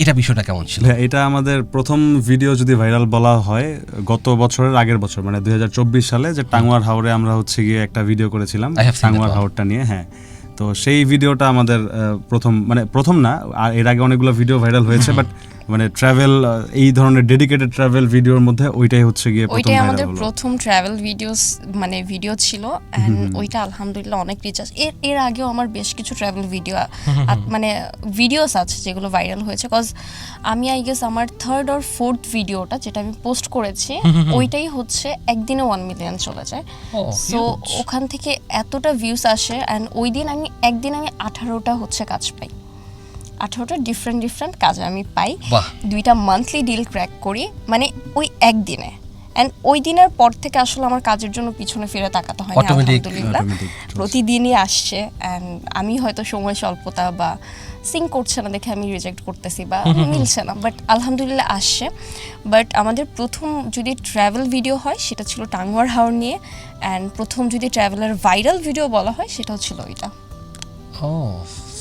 এটা বিষয়টা কেমন ছিল? ভাইয়া, এটা আমাদের প্রথম ভিডিও যদি ভাইরাল বলা হয় গত বছরের আগের বছর মানে 2024 সালে যে টাঙ্গুয়ার হাওরে আমরা হচ্ছে গিয়ে একটা ভিডিও করেছিলাম I have seen Tanguar that one. হাওরটা নিয়ে। হ্যাঁ, তো সেই ভিডিওটা আমাদের প্রথম না, আর এর আগে অনেকগুলো ভিডিও ভাইরাল হয়েছে, বাট মানে ট্রাভেল এই ধরনের ডেডিকেটেড ট্রাভেল ভিডিওর মধ্যে ওইটাই হচ্ছে গিয়ে প্রথম ওইটাই ভাইরাল আমাদের হলো। প্রথম ট্রাভেল ভিডিও ছিল অ্যান্ড ওইটা আলহামদুলিল্লাহ অনেক রিচ আছে। এর আগেও আমার বেশ কিছু ট্রাভেল ভিডিও মানে ভিডিওস আছে যেগুলো ভাইরাল হয়েছে, কজ আমি আই গেস আমার 3rd or 4th ভিডিওটা যেটা আমি পোস্ট করেছি ওইটাই হচ্ছে একদিনে 1 মিলিয়ন চলে যায়। সো ওখান থেকে এতটা ভিউস আসে অ্যান্ড ওই দিন একদিন আমি 18টা হচ্ছে কাজ পাই, 18টা ডিফারেন্ট কাজে আমি পাই। বাহ। 2টা মান্থলি ডিল ক্র্যাক করি মানে ওই একদিনে। অ্যান্ড ওই দিনের পর থেকে আসলে আমার কাজের জন্য পিছনে ফিরে তাকাতে হয় না, Automatic আলহামদুলিল্লাহ প্রতিদিনই আসছে। অ্যান্ড আমি হয়তো সময় স্বল্পতা বা সিং করছে না দেখে আমি রিজেক্ট করতেছি বা মিলছে না, বাট আলহামদুলিল্লাহ আসছে। বাট আমাদের প্রথম যদি ট্রাভেল ভিডিও হয় সেটা ছিল টাঙ্গুয়ার হাওর নিয়ে, অ্যান্ড প্রথম যদি ট্রাভেলের ভাইরাল ভিডিও বলা হয় সেটাও ছিল ওইটা।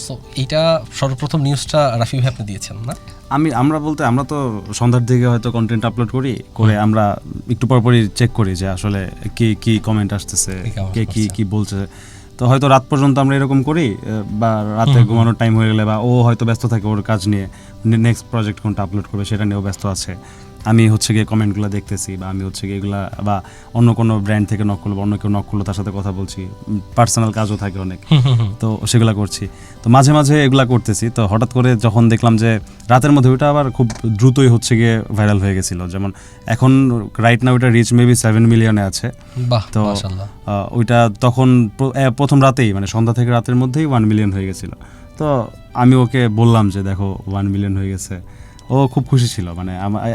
সো এইটা সর্বপ্রথম নিউজটা রাফি ভাই আপনি দিয়েছেন না? আমরা তো সন্ধ্যার দিকে হয়তো কন্টেন্ট আপলোড করে আমরা একটু পরপরই চেক করি যে আসলে কি কমেন্ট আসতেছে, কে কি বলছে। তো হয়তো রাত পর্যন্ত আমরা এরকম করি, বা রাতে ঘুমানোর টাইম হয়ে গেলে বা ও হয়তো ব্যস্ত থাকে ওর কাজ নিয়ে, নেক্সট প্রজেক্ট কোনটা আপলোড করবে সেটা নিয়েও ব্যস্ত আছে, আমি হচ্ছে গিয়ে কমেন্টগুলো দেখতেছি, বা আমি হচ্ছে গিয়ে এগুলা বা অন্য কোনো ব্র্যান্ড থেকে নক করলো বা অন্য কেউ নক করলো তার সাথে কথা বলছি, পার্সোনাল কাজও থাকে অনেক, তো সেগুলা করছি। তো মাঝে মাঝে এগুলা করতেছি, তো হঠাৎ করে যখন দেখলাম যে রাতের মধ্যে ওইটা আবার খুব দ্রুতই হচ্ছে গিয়ে ভাইরাল হয়ে গেছিলো, যেমন এখন রাইট না ওইটা রিচ মেবি 7 মিলিয়নে আছে। বাহ, তো মাশাআল্লাহ। ওইটা তখন প্রথম রাতেই মানে সন্ধ্যা থেকে রাতের মধ্যেই 1 মিলিয়ন হয়ে গেছিলো। তো আমি ওকে বললাম যে দেখো 1 মিলিয়ন হয়ে গেছে, ও খুব খুশি ছিল। মানে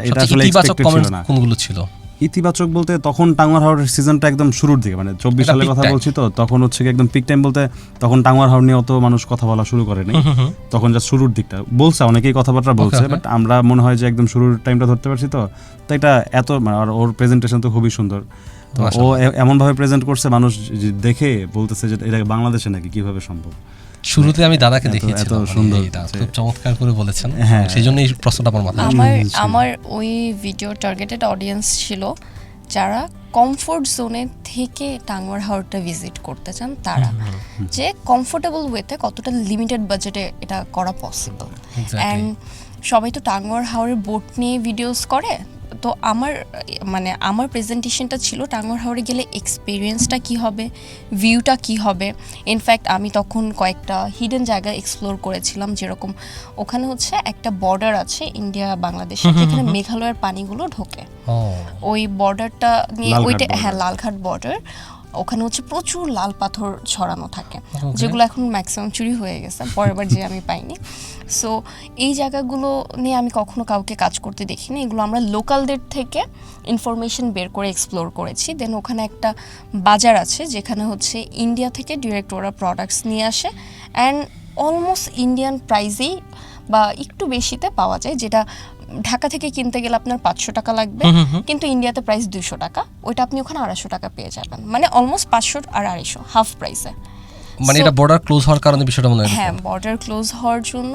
এটা আসলে এক্সপেক্টেড ছিল না। কোনগুলো ছিল ইতিবাচক বলতে তখন টাঙ্গুয়ার হাওরের সিজনটা একদম শুরুর দিকে, মানে 24 এটা সালের peak কথা time। বলছি, তো তখন হচ্ছে কি একদম পিক টাইম বলতে তখন টাঙ্গুয়ার হাওর নিয়ে অত মানুষ কথা বলা শুরু করেনি, তখন যা শুরুর দিকটা বলছে, অনেকেই কথাবার্তা বলছে, okay. বাট আমরা মনে হয় যে একদম শুরুর টাইমটা ধরতে পারছি। তো এটা এত আর ওর প্রেজেন্টেশন তো খুবই সুন্দর, তো ও এমনভাবে প্রেজেন্ট করছে মানুষ দেখে বলতেছে যে এটা বাংলাদেশে নাকি, কিভাবে সম্ভব। শুরুতে আমি দাদাকে দেখিয়েছিলাম, এত সুন্দর এটা খুব চমৎকার করে বলেছেন। হ্যাঁ। সেই জন্য এই প্রশ্নটা আমার মাথায় আমার ওই ভিডিও টার্গেটেড অডিয়েন্স ছিল যারা কমফোর্ট জোনে থেকে টাঙ্গুয়ার হাওরটা ভিজিট করতে চান, তারা যে কমফোর্টেবল ওয়েতে কতটা লিমিটেড বাজেটে এটা করা পসিবল। অ্যান্ড সবাই তো টাঙ্গুয়ার হাওরের বোট নিয়ে ভিডিওস করে, তো আমার প্রেজেন্টেশনটা ছিল টাঙ্গুয়ার হাওরে গেলে এক্সপিরিয়েন্সটা কী হবে, ভিউটা কী হবে। ইনফ্যাক্ট আমি তখন কয়েকটা হিডেন জায়গা এক্সপ্লোর করেছিলাম, যেরকম ওখানে হচ্ছে একটা বর্ডার আছে ইন্ডিয়া বাংলাদেশে যেখানে মেঘালয়ের পানিগুলো ঢোকে, ওই বর্ডারটা নিয়ে ওইটা, হ্যাঁ লালঘাট বর্ডার, ওখানে হচ্ছে প্রচুর লাল পাথর ছড়ানো থাকে, যেগুলো এখন ম্যাক্সিমাম চুরি হয়ে গেছে, পরের বার যে আমি পাইনি। সো এই জায়গাগুলো নিয়ে আমি কখনো কাউকে কাজ করতে দেখিনি, এগুলো আমরা লোকালদের থেকে ইনফরমেশন বের করে এক্সপ্লোর করেছি। দেন ওখানে একটা বাজার আছে যেখানে হচ্ছে ইন্ডিয়া থেকে ডিরেক্ট ওরা প্রোডাক্টস নিয়ে আসে, অ্যান্ড অলমোস্ট ইন্ডিয়ান প্রাইসেই বা একটু বেশিতে পাওয়া যায়, যেটা ঢাকা থেকে কিনতে গেলে আপনার 500 টাকা লাগবে, কিন্তু ইন্ডিয়াতে প্রাইস 200 টাকা, ওইটা আপনি ওখানে 250 টাকা পেয়ে যাবেন, মানে অলমোস্ট 500 আর 250 হাফ প্রাইসে। মানে এটা বর্ডার ক্লোজ হওয়ার কারণে বিষয়টা মনে হয়। হ্যাঁ, বর্ডার ক্লোজ হওয়ার জন্য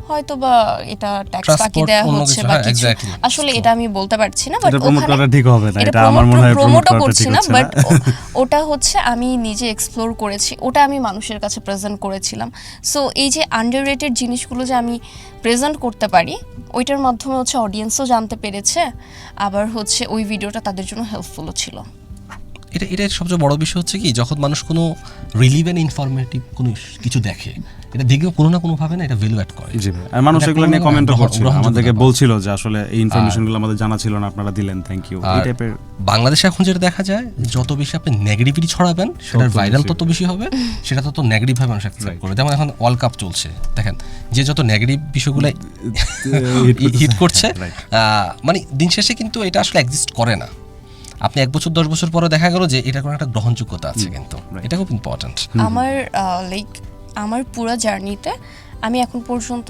হয়তো বা এটা ট্যাক্স বাকি Transport দেওয়া অন্য হচ্ছে কিছু, বা হ্যাঁ, কিছু, exactly. আসলে এটা আমি বলতে পারছি না, বাট এটা প্রমোট করা ঠিক হবে না, এটা এটা আমার মনে হয় প্রমোট প্রমোটও করা করছি ঠিক না, হচ্ছে বাট না। ওটা হচ্ছে আমি নিজে এক্সপ্লোর করেছি, ওটা আমি মানুষের কাছে প্রেজেন্ট করেছিলাম। সো এই যে আন্ডাররেটেড জিনিসগুলো যে আমি প্রেজেন্ট করতে পারি, ওইটার মাধ্যমে হচ্ছে অডিয়েন্সও জানতে পেরেছে, আবার হচ্ছে ওই ভিডিওটা তাদের জন্য হেল্পফুলও ছিল। এটার সবচেয়ে বড় বিষয় হচ্ছে কি, যখন মানুষ কোনো রিলিভেন্ট ইনফরমেটিভ কোনো কিছু দেখে, এটা দেখেও কোনো না কোনোভাবে না এটা ভ্যালু অ্যাড করে। জি ভাই, আর মানুষ এগুলো নিয়ে কমেন্টও করছিল, আমাদেরকে বলছিল যে আসলে এই ইনফরমেশনগুলো আমাদের জানা ছিল না, আপনারা দিলেন, থ্যাংক ইউ। এই টাইপের বাংলাদেশে এখন যেটা দেখা যায়, যত বেশি আপনি নেগেটিভিটি ছড়াবেন সেটার ভাইরাল তত বেশি হবে, সেটা তত নেগেটিভ ভাবে মানুষ অ্যাকসেপ্ট করবে। যেমন এখন ওয়ার্ল্ড কাপ চলছে, দেখেন যে যত নেগেটিভ বিষয়গুলো হিট করছে, মানে দিন শেষে কিন্তু এটা আসলে এক্সিস্ট করে না। আপনি 1 বছর 10 বছর পরে দেখা গেল যে এটা কোনো একটা গ্রহণযোগ্যতা আছে, কিন্তু এটা খুব ইম্পর্টেন্ট। আমার পুরো জার্নিতে আমি এখন পর্যন্ত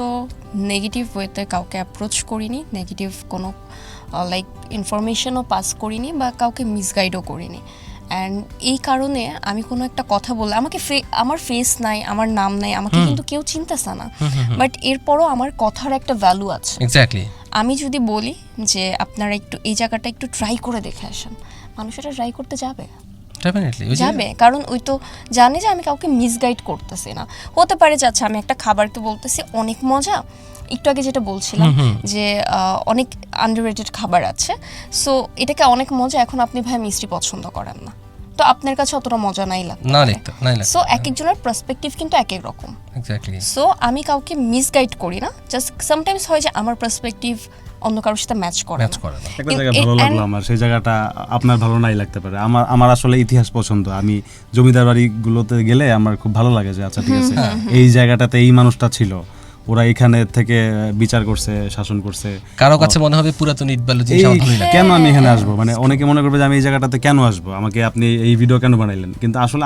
নেগেটিভ ওয়েতে কাউকে অ্যাপ্রোচ করিনি, নেগেটিভ কোনো ইনফরমেশনও পাস করিনি বা কাউকে মিসগাইডও করিনি। অ্যান্ড এই কারণে আমি কোনো একটা কথা বললে আমাকে আমার ফেস নাই, আমার নাম নাই, আমাকে কিন্তু কেউ চিনতেছে না, বাট এরপরও আমার কথার একটা ভ্যালু আছে। এক্স্যাক্টলি। আমি যদি বলি যে আপনারা একটু এই জায়গাটা একটু ট্রাই করে দেখে আসেন, মানুষ এটা ট্রাই করতে যাবে, ডেফিনেটলি যাবে, কারণ ওই তো জানে যে আমি কাউকে মিসগাইড করতেছি না। হতে পারে যে আচ্ছা আমি একটা খাবারকে বলতেছি অনেক মজা, একটু আগে যেটা বলছিলাম যে অনেক আন্ডাররেটেড খাবার আছে, সো এটাকে অনেক মজা, এখন আপনি ভাই মিষ্টি পছন্দ করেন না, তো আপনার কাছে অতটা মজা নাই লাগবে না লিখতে না লিখতে। সো এক একজনের পার্সপেক্টিভ কিন্তু এক এক রকম। এক্স্যাক্টলি। সো আমি কাউকে মিসগাইড করি না, জাস্ট সামটাইমস হয় যে আমার পার্সপেক্টিভ অন্য কারোর সাথে ম্যাচ করে ম্যাচ না। করে না। একটা জায়গা ভালো লাগলো আমার, সেই জায়গাটা আপনার ভালো নাই লাগতে পারে। আমার আসলে ইতিহাস পছন্দ, আমি জমিদার বাড়িগুলোতে গেলে আমার খুব ভালো লাগে যে আচ্ছা ঠিক আছে এই জায়গাটাতে এই মানুষটা ছিল, ওরা এখানে থেকে বিচার করছে, শাসন করছে। কারো কাছে মনে হবে পুরাতন ইটবালু জিনিস এই আমার ভালোই লাগে। কেন আমি এখানে আসবো, মানে অনেকে মনে করবে যে আমি এই জায়গাটাতে কেন আসবো, আমাকে আপনি এই ভিডিও কেন বানাইলেন, কিন্তু আসলে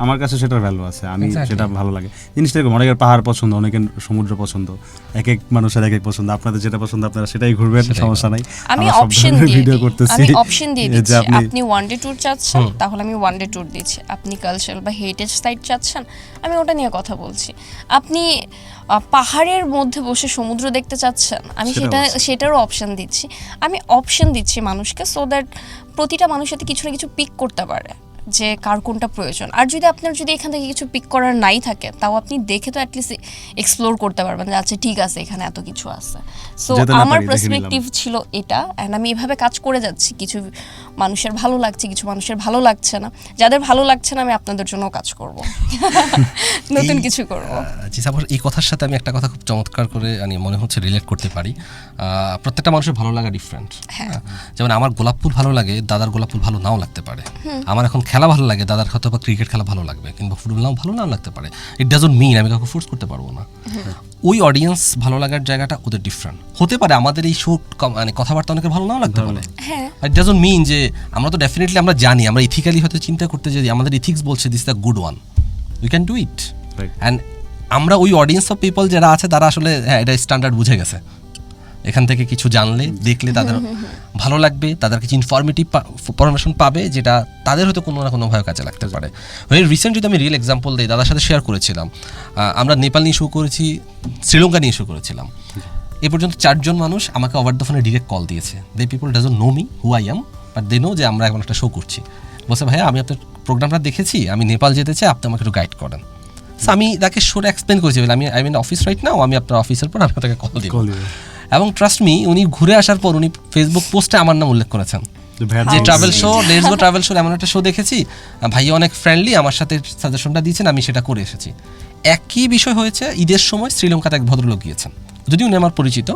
আমার কাছে সেটার ভ্যালু আছে, আমি Exactly. সেটা ভালো লাগে জিনিসটা এরকম। অনেকের পাহাড় পছন্দ, অনেকের সমুদ্র পছন্দ, এক এক মানুষের এক এক পছন্দ, আপনাদের যেটা পছন্দ আপনারা সেটাই ঘুরবেন, সমস্যা নাই। আমি আমরা সব অপশন ধরনের দিয়ে ভিডিও দিই, করতেছি, আমি অপশন দিয়ে যে দিচ্ছি, আপনি আপনি ওয়ান ডে ট্যুর চাচ্ছেন তাহলে আমি ওয়ান ডে ট্যুর দিচ্ছি, আপনি কালচারাল বা হেরিটেজ সাইট চাচ্ছেন আমি ওটা নিয়ে কথা বলছি, আপনি পাহাড়ের মধ্যে বসে সমুদ্র দেখতে চাচ্ছেন আমি সেটারও অপশন দিচ্ছি। আমি অপশন দিচ্ছি মানুষকে, সো দ্যাট প্রতিটা মানুষ যাতে কিছু না কিছু পিক করতে পারে যে কার কোনটা প্রয়োজন। আর যদি আপনার যদি এখান থেকে কিছু পিক করার নাই থাকে, তাও আপনি দেখে তো অ্যাটলিস্ট এক্সপ্লোর করতে পারবেন যে আচ্ছা ঠিক আছে এখানে এত কিছু আছে। সো যেতে না আমার পারি, দেখে পার্সপেক্টিভ ছিল এটা, অ্যান্ড আমি এভাবে কাজ করে যাচ্ছি। কিছু মানুষের ভালো লাগছে, কিছু মানুষের ভালো লাগছে না, যাদের ভালো লাগছে না আমি আপনাদের জন্য কাজ করব, নতুন কিছু করব। জি সাপোজ এই কথার সাথে আমি একটা কথা খুব চমৎকার করে মনে হচ্ছে রিলেট করতে পারি। প্রত্যেকটা মানুষের ভালো লাগা ডিফারেন্ট। যেমন আমার গোলাপ ফুল ভালো লাগে, দাদার গোলাপ ফুল ভালো নাও লাগতে পারে। আমার এখন খেলা ভালো লাগে, দাদার হয়তো বা ক্রিকেট খেলা ভালো লাগবে, কিংবা ফুটবল নাও ভালো নাও লাগতে পারে। ইট ডাজন্ট মিন আমি কাউকে ফোর্স করতে পারবো না। ওই অডিয়েন্স ভালো লাগার জায়গাটা ওদের ডিফারেন্ট হতে পারে। আমাদের এই শো মানে কথাবার্তা অনেকের ভালো নাও লাগতে পারে। ইট ডাজন্ট মিন যে আমরা তো ডেফিনেটলি আমরা জানি, আমরা ইথিক্যালি হয়তো চিন্তা করতে যদি আমাদের ইথিক্স বলছে this the good one, we can do it. And আমরা ওই অডিয়েন্স অফ পিপল যারা আছে তারা আসলে হ্যাঁ এটা স্ট্যান্ডার্ড বুঝে গেছে, এখান থেকে কিছু জানলে দেখলে তাদের ভালো লাগবে, তাদের কিছু ইনফরমেটিভ পরামর্শন পাবে যেটা তাদের হয়তো কোনো না কোনোভাবে কাজে লাগতে পারে। ওই রিসেন্ট যদি আমি রিয়েল এক্সাম্পল দিই, দাদার সাথে শেয়ার করেছিলাম, আমরা নেপাল নিয়ে শো করেছি, শ্রীলঙ্কা নিয়ে শো করেছিলাম। এ পর্যন্ত 4 জন মানুষ আমাকে ওভার দ্য ফোনে ডিরেক্ট কল দিয়েছে। They people doesn't know me who I am, but they know যে আমরা এখন একটা শো করছি। বলছে ভাইয়া আমি আপনার প্রোগ্রামটা দেখেছি, আমি নেপাল যেতে চাই, আপনি আমাকে একটু গাইড করেন। সো আমি তাকে শোটা এক্সপ্লেন করেছি, আমি I mean office right now, আমি আপনার অফিসের পর আমি তাকে কল দিব। এবং ট্রাস্ট মি, উনি ঘুরে আসার পর উনি ফেসবুক পোস্টে আমার নাম উল্লেখ করেছেন যে travel show, let's go travel show এমন একটা শো দেখেছি, ভাইয়া অনেক ফ্রেন্ডলি, আমার সাথে সাজেশনটা দিয়েছেন, আমি সেটা করে এসেছি। একই বিষয় হয়েছে ঈদের সময় শ্রীলঙ্কাতে এক ভদ্রলোক গিয়েছেন, যদিও উনি আমার পরিচিত,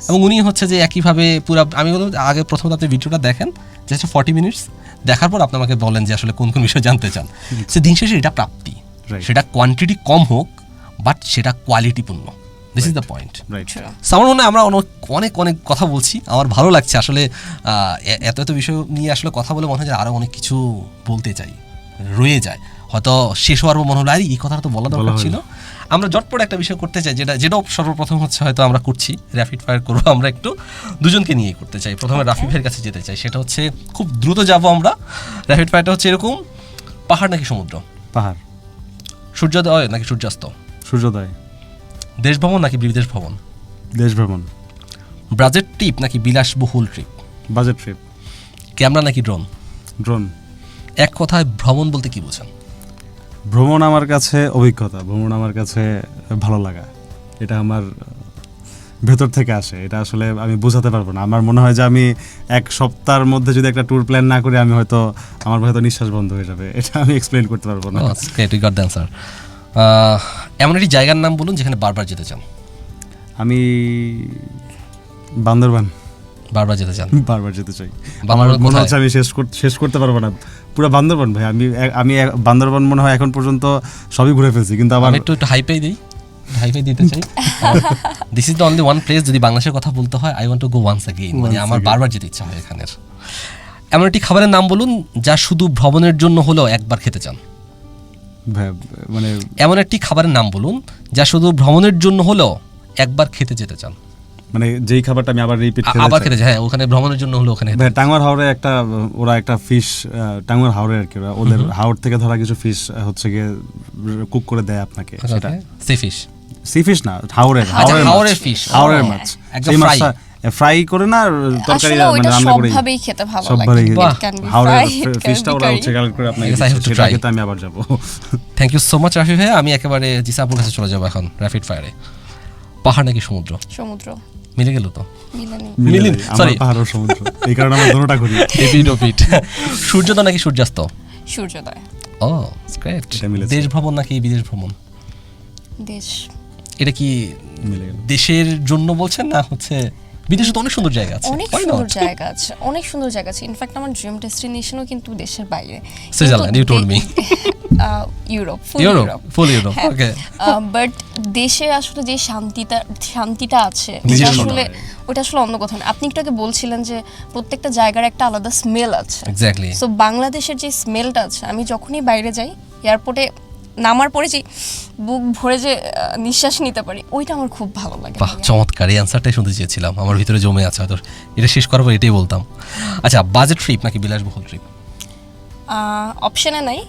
এবং উনি হচ্ছে যে একইভাবে পুরো আমি আগে প্রথমত আপনি ভিডিওটা দেখেন, জাস্ট 40 মিনিটস দেখার পর আপনি আমাকে বলেন যে আসলে কোন কোন বিষয় জানতে চান। সে দিন শেষে এটা প্রাপ্তি, সেটা কোয়ান্টিটি কম হোক বাট সেটা কোয়ালিটিপূর্ণ। This is the point. আমার মনে হয় আমরা অনেক অনেক কথা বলছি, আমার ভালো লাগছে আসলে এত এত বিষয় নিয়ে আসলে কথা বলে মনে হয় যে আরও অনেক কিছু বলতে চাই, রয়ে যায়, হয়তো শেষ হওয়ার মনে হলো আরে এই কথাটা তো বলা দরকার ছিল। আমরা জটপট একটা বিষয় করতে চাই, যেটাও সর্বপ্রথম হচ্ছে হয়তো আমরা করছি, র্যাপিড ফায়ার করবো, আমরা একটু দুজনকে নিয়ে করতে চাই। প্রথমে রাফি ভাইয়ের কাছে যেতে চাই, সেটা হচ্ছে খুব দ্রুত যাবো আমরা। র্যাপিড ফায়ারটা হচ্ছে এরকম, পাহাড় নাকি সমুদ্র? পাহাড়। সূর্যোদয় নাকি সূর্যাস্ত? সূর্যোদয়। দেশ ভ্রমণ নাকি বিদেশ ভ্রমণ? দেশ ভ্রমণ। বাজেট ট্রিপ নাকি বিলাসবহুল ট্রিপ? Budget trip. ক্যামেরা নাকি ড্রোন? ড্রোন। এক কথায় ভ্রমণ বলতে কি বোঝেন? ভ্রমণ আমার কাছে অভিজ্ঞতা, ভ্রমণ আমার কাছে ভালো লাগা, এটা আমার ভেতর থেকে আসে, এটা আসলে আমি বোঝাতে পারবো না। আমার মনে হয় যে আমি এক সপ্তাহের মধ্যে যদি একটা ট্যুর প্ল্যান না করি আমি হয়তো আমার হয়তো নিঃশ্বাস বন্ধ হয়ে যাবে, এটা আমি এক্সপ্লেইন করতে পারবো না। এমন একটি জায়গার নাম বলুন যেখানে বারবার যেতে চান। আমি বান্দরবান বারবার যেতে চান? বারবার যেতে চাই, আমার বান্দরবান মনে কোথায়? হচ্ছে আমি শেষ করতে পারবো না পুরো বান্দরবান ভাই। আমি বান্দরবান মনে হয় এখন পর্যন্ত সবই ঘুরে ফেলছি, কিন্তু আবার আমি একটু হাইপে দিই, হাইপে দিতে চাই। This is the only one place, যদি বাংলাদেশের কথা বলতে হয়, I want to go once again, মানে আমার বারবার যেতে ইচ্ছা হয় এখানের। এমন একটি খাবারের নাম বলুন যা শুধু ভ্রমণের জন্য হলেও একবার খেতে চান। মানে এমন একটি খাবারের নাম বলুন যা শুধু ভ্রমণের জন্য হলেও একবার খেতে যেতে চান। মানে যেই খাবারটা আমি আবার রিপিট আবার খেতে হ্যাঁ, ওখানে ভ্রমণের জন্য হলো ওখানে ভাই টাঙ্গুয়ার হাওরে ওরা একটা ফিশ, টাঙ্গুয়ার হাওরে আর কি, ওদের হাওর থেকে ধরা কিছু ফিশ হচ্ছে গিয়ে কুক করে দেয় আপনাকে, সেটা সি ফিশ, সি ফিশ না, হাওরের হাওরের fish, হাওরের ও, মাছ, একদম সেই fry। মাছটা ফ্রাই করে না তরকারি আসলে ওইটা রান্না করে সবভাবেই খেতে ভালো সবভাবেই লাগে। বাহ, It can be হাওরের fried, it can ফিশটা be ওরা curry. হচ্ছে কালেক্ট করে আপনাকে Yes, I have to সেটা try. খেতে আমি আবার যাব। Thank you so much Rafi ভাই। আমি একেবারে জিসাপুর কাছে চলে যাবো এখন, র্যাপিড ফায়ারে। পাহাড় নাকি সমুদ্র? সমুদ্র মিলে গেল তো। মিলেনি। মিলিন, আমার sorry. পাহাড় ও সমুদ্র, এই কারণে আমরা দুটোটা করি। এপিড ওপিড। সূর্যোদয় নাকি সূর্যাস্ত? সূর্যোদয়। ও গ্রেট। এটা মিলেছে। দেশ ভ্রমণ নাকি বিদেশ ভ্রমণ? দেশ। এটা কি মিলে গেল। দেশের জন্য বলছেন না হচ্ছে বিদেশে তো অনেক সুন্দর জায়গা আছে, অনেক why সুন্দর not? জায়গা আছে, অনেক সুন্দর জায়গা আছে। ইনফ্যাক্ট আমার ড্রিম ডেস্টিনেশনও কিন্তু দেশের বাইরে। Switzerland, you told me. Europe, full Europe, Europe. Full Europe, হ্যাঁ। ওকে। বাট দেশে আসলে যে শান্তিটা আছে নিজের ওটা মনে আসলে হয়। ওটা আসলে অন্য কথা না। আপনি একটু আগে বলছিলেন যে প্রত্যেকটা জায়গার একটা আলাদা স্মেল আছে। এক্স্যাক্টলি। সো বাংলাদেশের যে স্মেলটা আছে, আমি যখনই বাইরে যাই এয়ারপোর্টে নামার পরে যে বুক ভরে যে নিঃশ্বাস নিতে পারি, ওইটা আমার খুব ভালো লাগে। বাহ, চমৎকার। এই অ্যান্সারটাই শুনতে চেয়েছিলাম, আমার ভিতরে জমে আছে, হয়তো এটা শেষ করার পর এটাই বলতাম। আচ্ছা, বাজেট ট্রিপ নাকি বিলাসবহুল ট্রিপ? অপশনে নাই,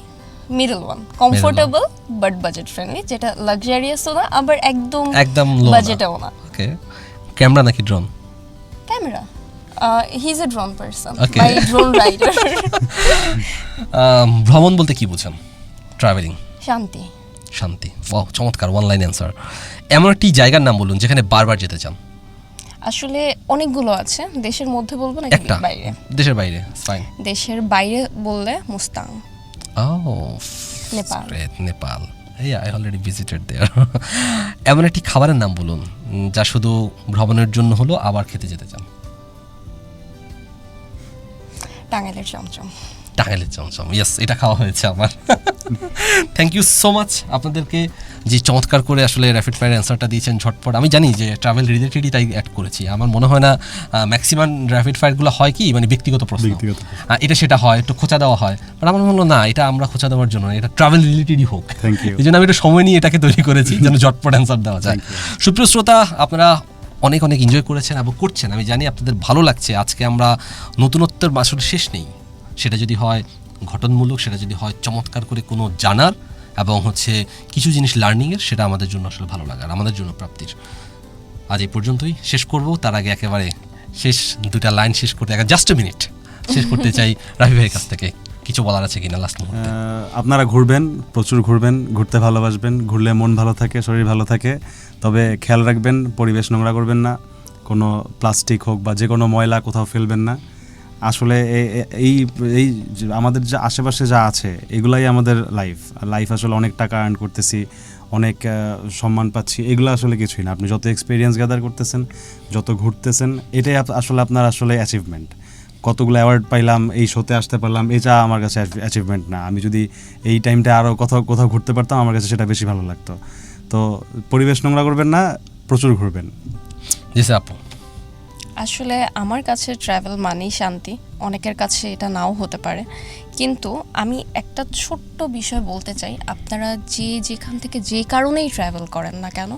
middle one, comfortable but budget friendly, যেটা লাক্সারিয়াসও না আবার একদম একদম low না। বাজেটেও না। ওকে। ক্যামেরা নাকি drone? Camera. He is a drone person, Okay. By drone rider. ভ্রমণ বলতে কি বোঝেন? ট্রাভেলিং। শান্তি। শান্তি। ওয়াও, চমৎকার, ওয়ান লাইন অ্যান্সার। এমন একটি জায়গার নাম বলুন যেখানে বারবার যেতে চান। আসলে অনেকগুলো আছে, দেশের মধ্যে বলবো নাকি একটা, বাইরে? দেশের বাইরে, ফাইন। দেশের বাইরে বললে মুস্তাং, ও, নেপাল। গ্রেট, নেপাল। এই আই অলরেডি ভিজিটেড দেয়ার। এমন একটি খাবারের নাম বলুন যা শুধু ভ্রমণের জন্য হলো, আবার খেতে যেতে চান। টাঙ্গাইলের চমচম। টাঙ্গাইলের চমচম, ইয়েস, এটা খাওয়া হয়েছে আমার। থ্যাংক ইউ সো মাচ আপনাদেরকে, যে চমৎকার করে আসলে র্যাপিড ফায়ার অ্যান্সারটা দিয়েছেন ঝটপট। আমি জানি যে ট্রাভেল রিলেটেডই তাই অ্যাড করেছি। আমার মনে হয় না ম্যাক্সিমাম র্যাপিড ফায়ারগুলো হয় কি মানে ব্যক্তিগত প্রশ্ন, ব্যক্তিগত এটা সেটা হয়, একটু খোঁচা দেওয়া হয়, বাট আমার মনে হলো না, এটা আমরা খোঁচা দেওয়ার জন্য না, এটা ট্রাভেল রিলেটেডই হোক। Thank you. এই জন্য আমি একটু সময় নিয়ে এটাকে তৈরি করেছি যেন ঝটপট অ্যান্সার দেওয়া যায়। সুপ্রিয় শ্রোতা, আপনারা অনেক অনেক এনজয় করেছেন এবং করছেন, আমি জানি আপনাদের ভালো লাগছে। আজকে আমরা নতুনত্বের আসলে শেষ নেই, সেটা যদি হয় ঘটনমূলক, সেটা যদি হয় চমৎকার করে কোনো জানার এবং হচ্ছে কিছু জিনিস লার্নিংয়ের, সেটা আমাদের জন্য আসলে ভালো লাগার, আমাদের জন্য প্রাপ্তির। আজ এই পর্যন্তই শেষ করব। তার আগে একেবারে শেষ দুটা লাইন শেষ করতে, জাস্ট এ মিনিট শেষ করতে চাই রাফি ভাইয়ের কাছ থেকে। কিছু বলার আছে কিনা লাস্ট মুহূর্তে? আপনারা ঘুরবেন, প্রচুর ঘুরবেন, ঘুরতে ভালোবাসবেন, ঘুরলে মন ভালো থাকে, শরীর ভালো থাকে। তবে খেয়াল রাখবেন, পরিবেশ নোংরা করবেন না, কোনো প্লাস্টিক হোক বা যে কোনো ময়লা কোথাও ফেলবেন না। আসলে এই এই যে আমাদের যে আশেপাশে যা আছে এগুলাই আমাদের লাইফ আসলে অনেক টাকা আর্ন করতেছি, অনেক সম্মান পাচ্ছি, এগুলো আসলে কিছুই না। আপনি যত এক্সপিরিয়েন্স গ্যাদার করতেছেন, যত ঘুরতেছেন, এটাই আসলে আপনার আসলে অ্যাচিভমেন্ট। কতগুলো অ্যাওয়ার্ড পাইলাম, এই শোতে আসতে পারলাম, এটা আমার কাছে অ্যাচিভমেন্ট না। আমি যদি এই টাইমটা আরও কোথাও ঘুরতে পারতাম, আমার কাছে সেটা বেশি ভালো লাগতো। তো পরিবেশ নোংরা করবেন না, প্রচুর ঘুরবেন। জি স্যার, আপু। আসলে আমার কাছে ট্রাভেল মানেই শান্তি, অনেকের কাছে এটা নাও হতে পারে, কিন্তু আমি একটা ছোট্ট বিষয় বলতে চাই। আপনারা যেখান থেকে যে কারণেই ট্রাভেল করেন না কেন,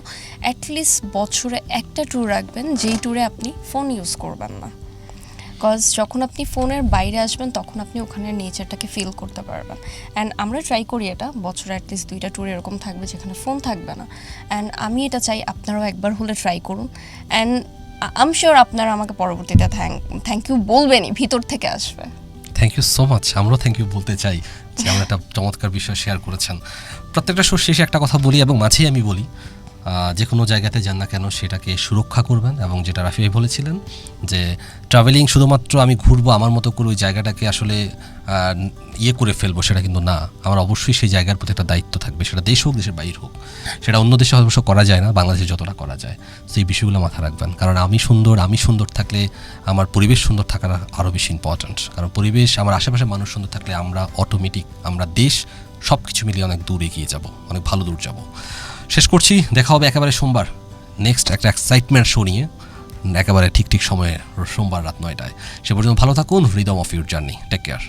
অ্যাটলিস্ট বছরে একটা ট্যুর রাখবেন যেই ট্যুরে আপনি ফোন ইউজ করবেন না। বিকজ যখন আপনি ফোনের বাইরে আসবেন তখন আপনি ওখানে নেচারটাকে ফিল করতে পারবেন। অ্যান্ড আমরা ট্রাই করি এটা, বছরে অ্যাটলিস্ট 2টা ট্যুর এরকম থাকবে যেখানে ফোন থাকবে না। অ্যান্ড আমি এটা চাই আপনারাও একবার হলে ট্রাই করুন। অ্যান্ড আই এম শিওর আপনারা আমাকে পরবর্তীতে থ্যাংক ইউ বলবেনই, ভিতর থেকে আসবে। Thank you so much. আমরাও থ্যাংক ইউ বলতে চাই যে আমরা একটা চমৎকার বিষয় শেয়ার করেছেন। প্রত্যেকটা শোর শেষে একটা কথা বলি এবং মাঝেই আমি বলি, যে কোনো জায়গাতে যান না কেন সেটাকে সুরক্ষা করবেন। এবং যেটা রাফি ভাই বলেছিলেন যে ট্রাভেলিং শুধুমাত্র আমি ঘুরবো আমার মতো করে ওই জায়গাটাকে আসলে করে ফেলবো, সেটা কিন্তু না। আমার অবশ্যই সেই জায়গার প্রতি একটা দায়িত্ব থাকবে, সেটা দেশ হোক, দেশের বাইরে হোক। সেটা অন্য দেশে অবশ্য করা যায় না, বাংলাদেশে যতটা করা যায়। সেই বিষয়গুলো মাথায় রাখবেন, কারণ আমি সুন্দর থাকলে আমার পরিবেশ সুন্দর থাকাটা আরও বেশি ইম্পর্ট্যান্ট। কারণ পরিবেশ, আমার আশেপাশে মানুষ সুন্দর থাকলে আমরা অটোমেটিক, আমরা দেশ সব কিছু মিলিয়ে অনেক দূর এগিয়ে যাব, অনেক ভালো দূর যাব। শেষ করছি, দেখা হবে একেবারে সোমবার নেক্সট একটা এক্সাইটমেন্ট শো নিয়ে, একেবারে ঠিক সময়ে সোমবার রাত 9টায়। সে পর্যন্ত ভালো থাকুন। Rhythm of your journey, take care.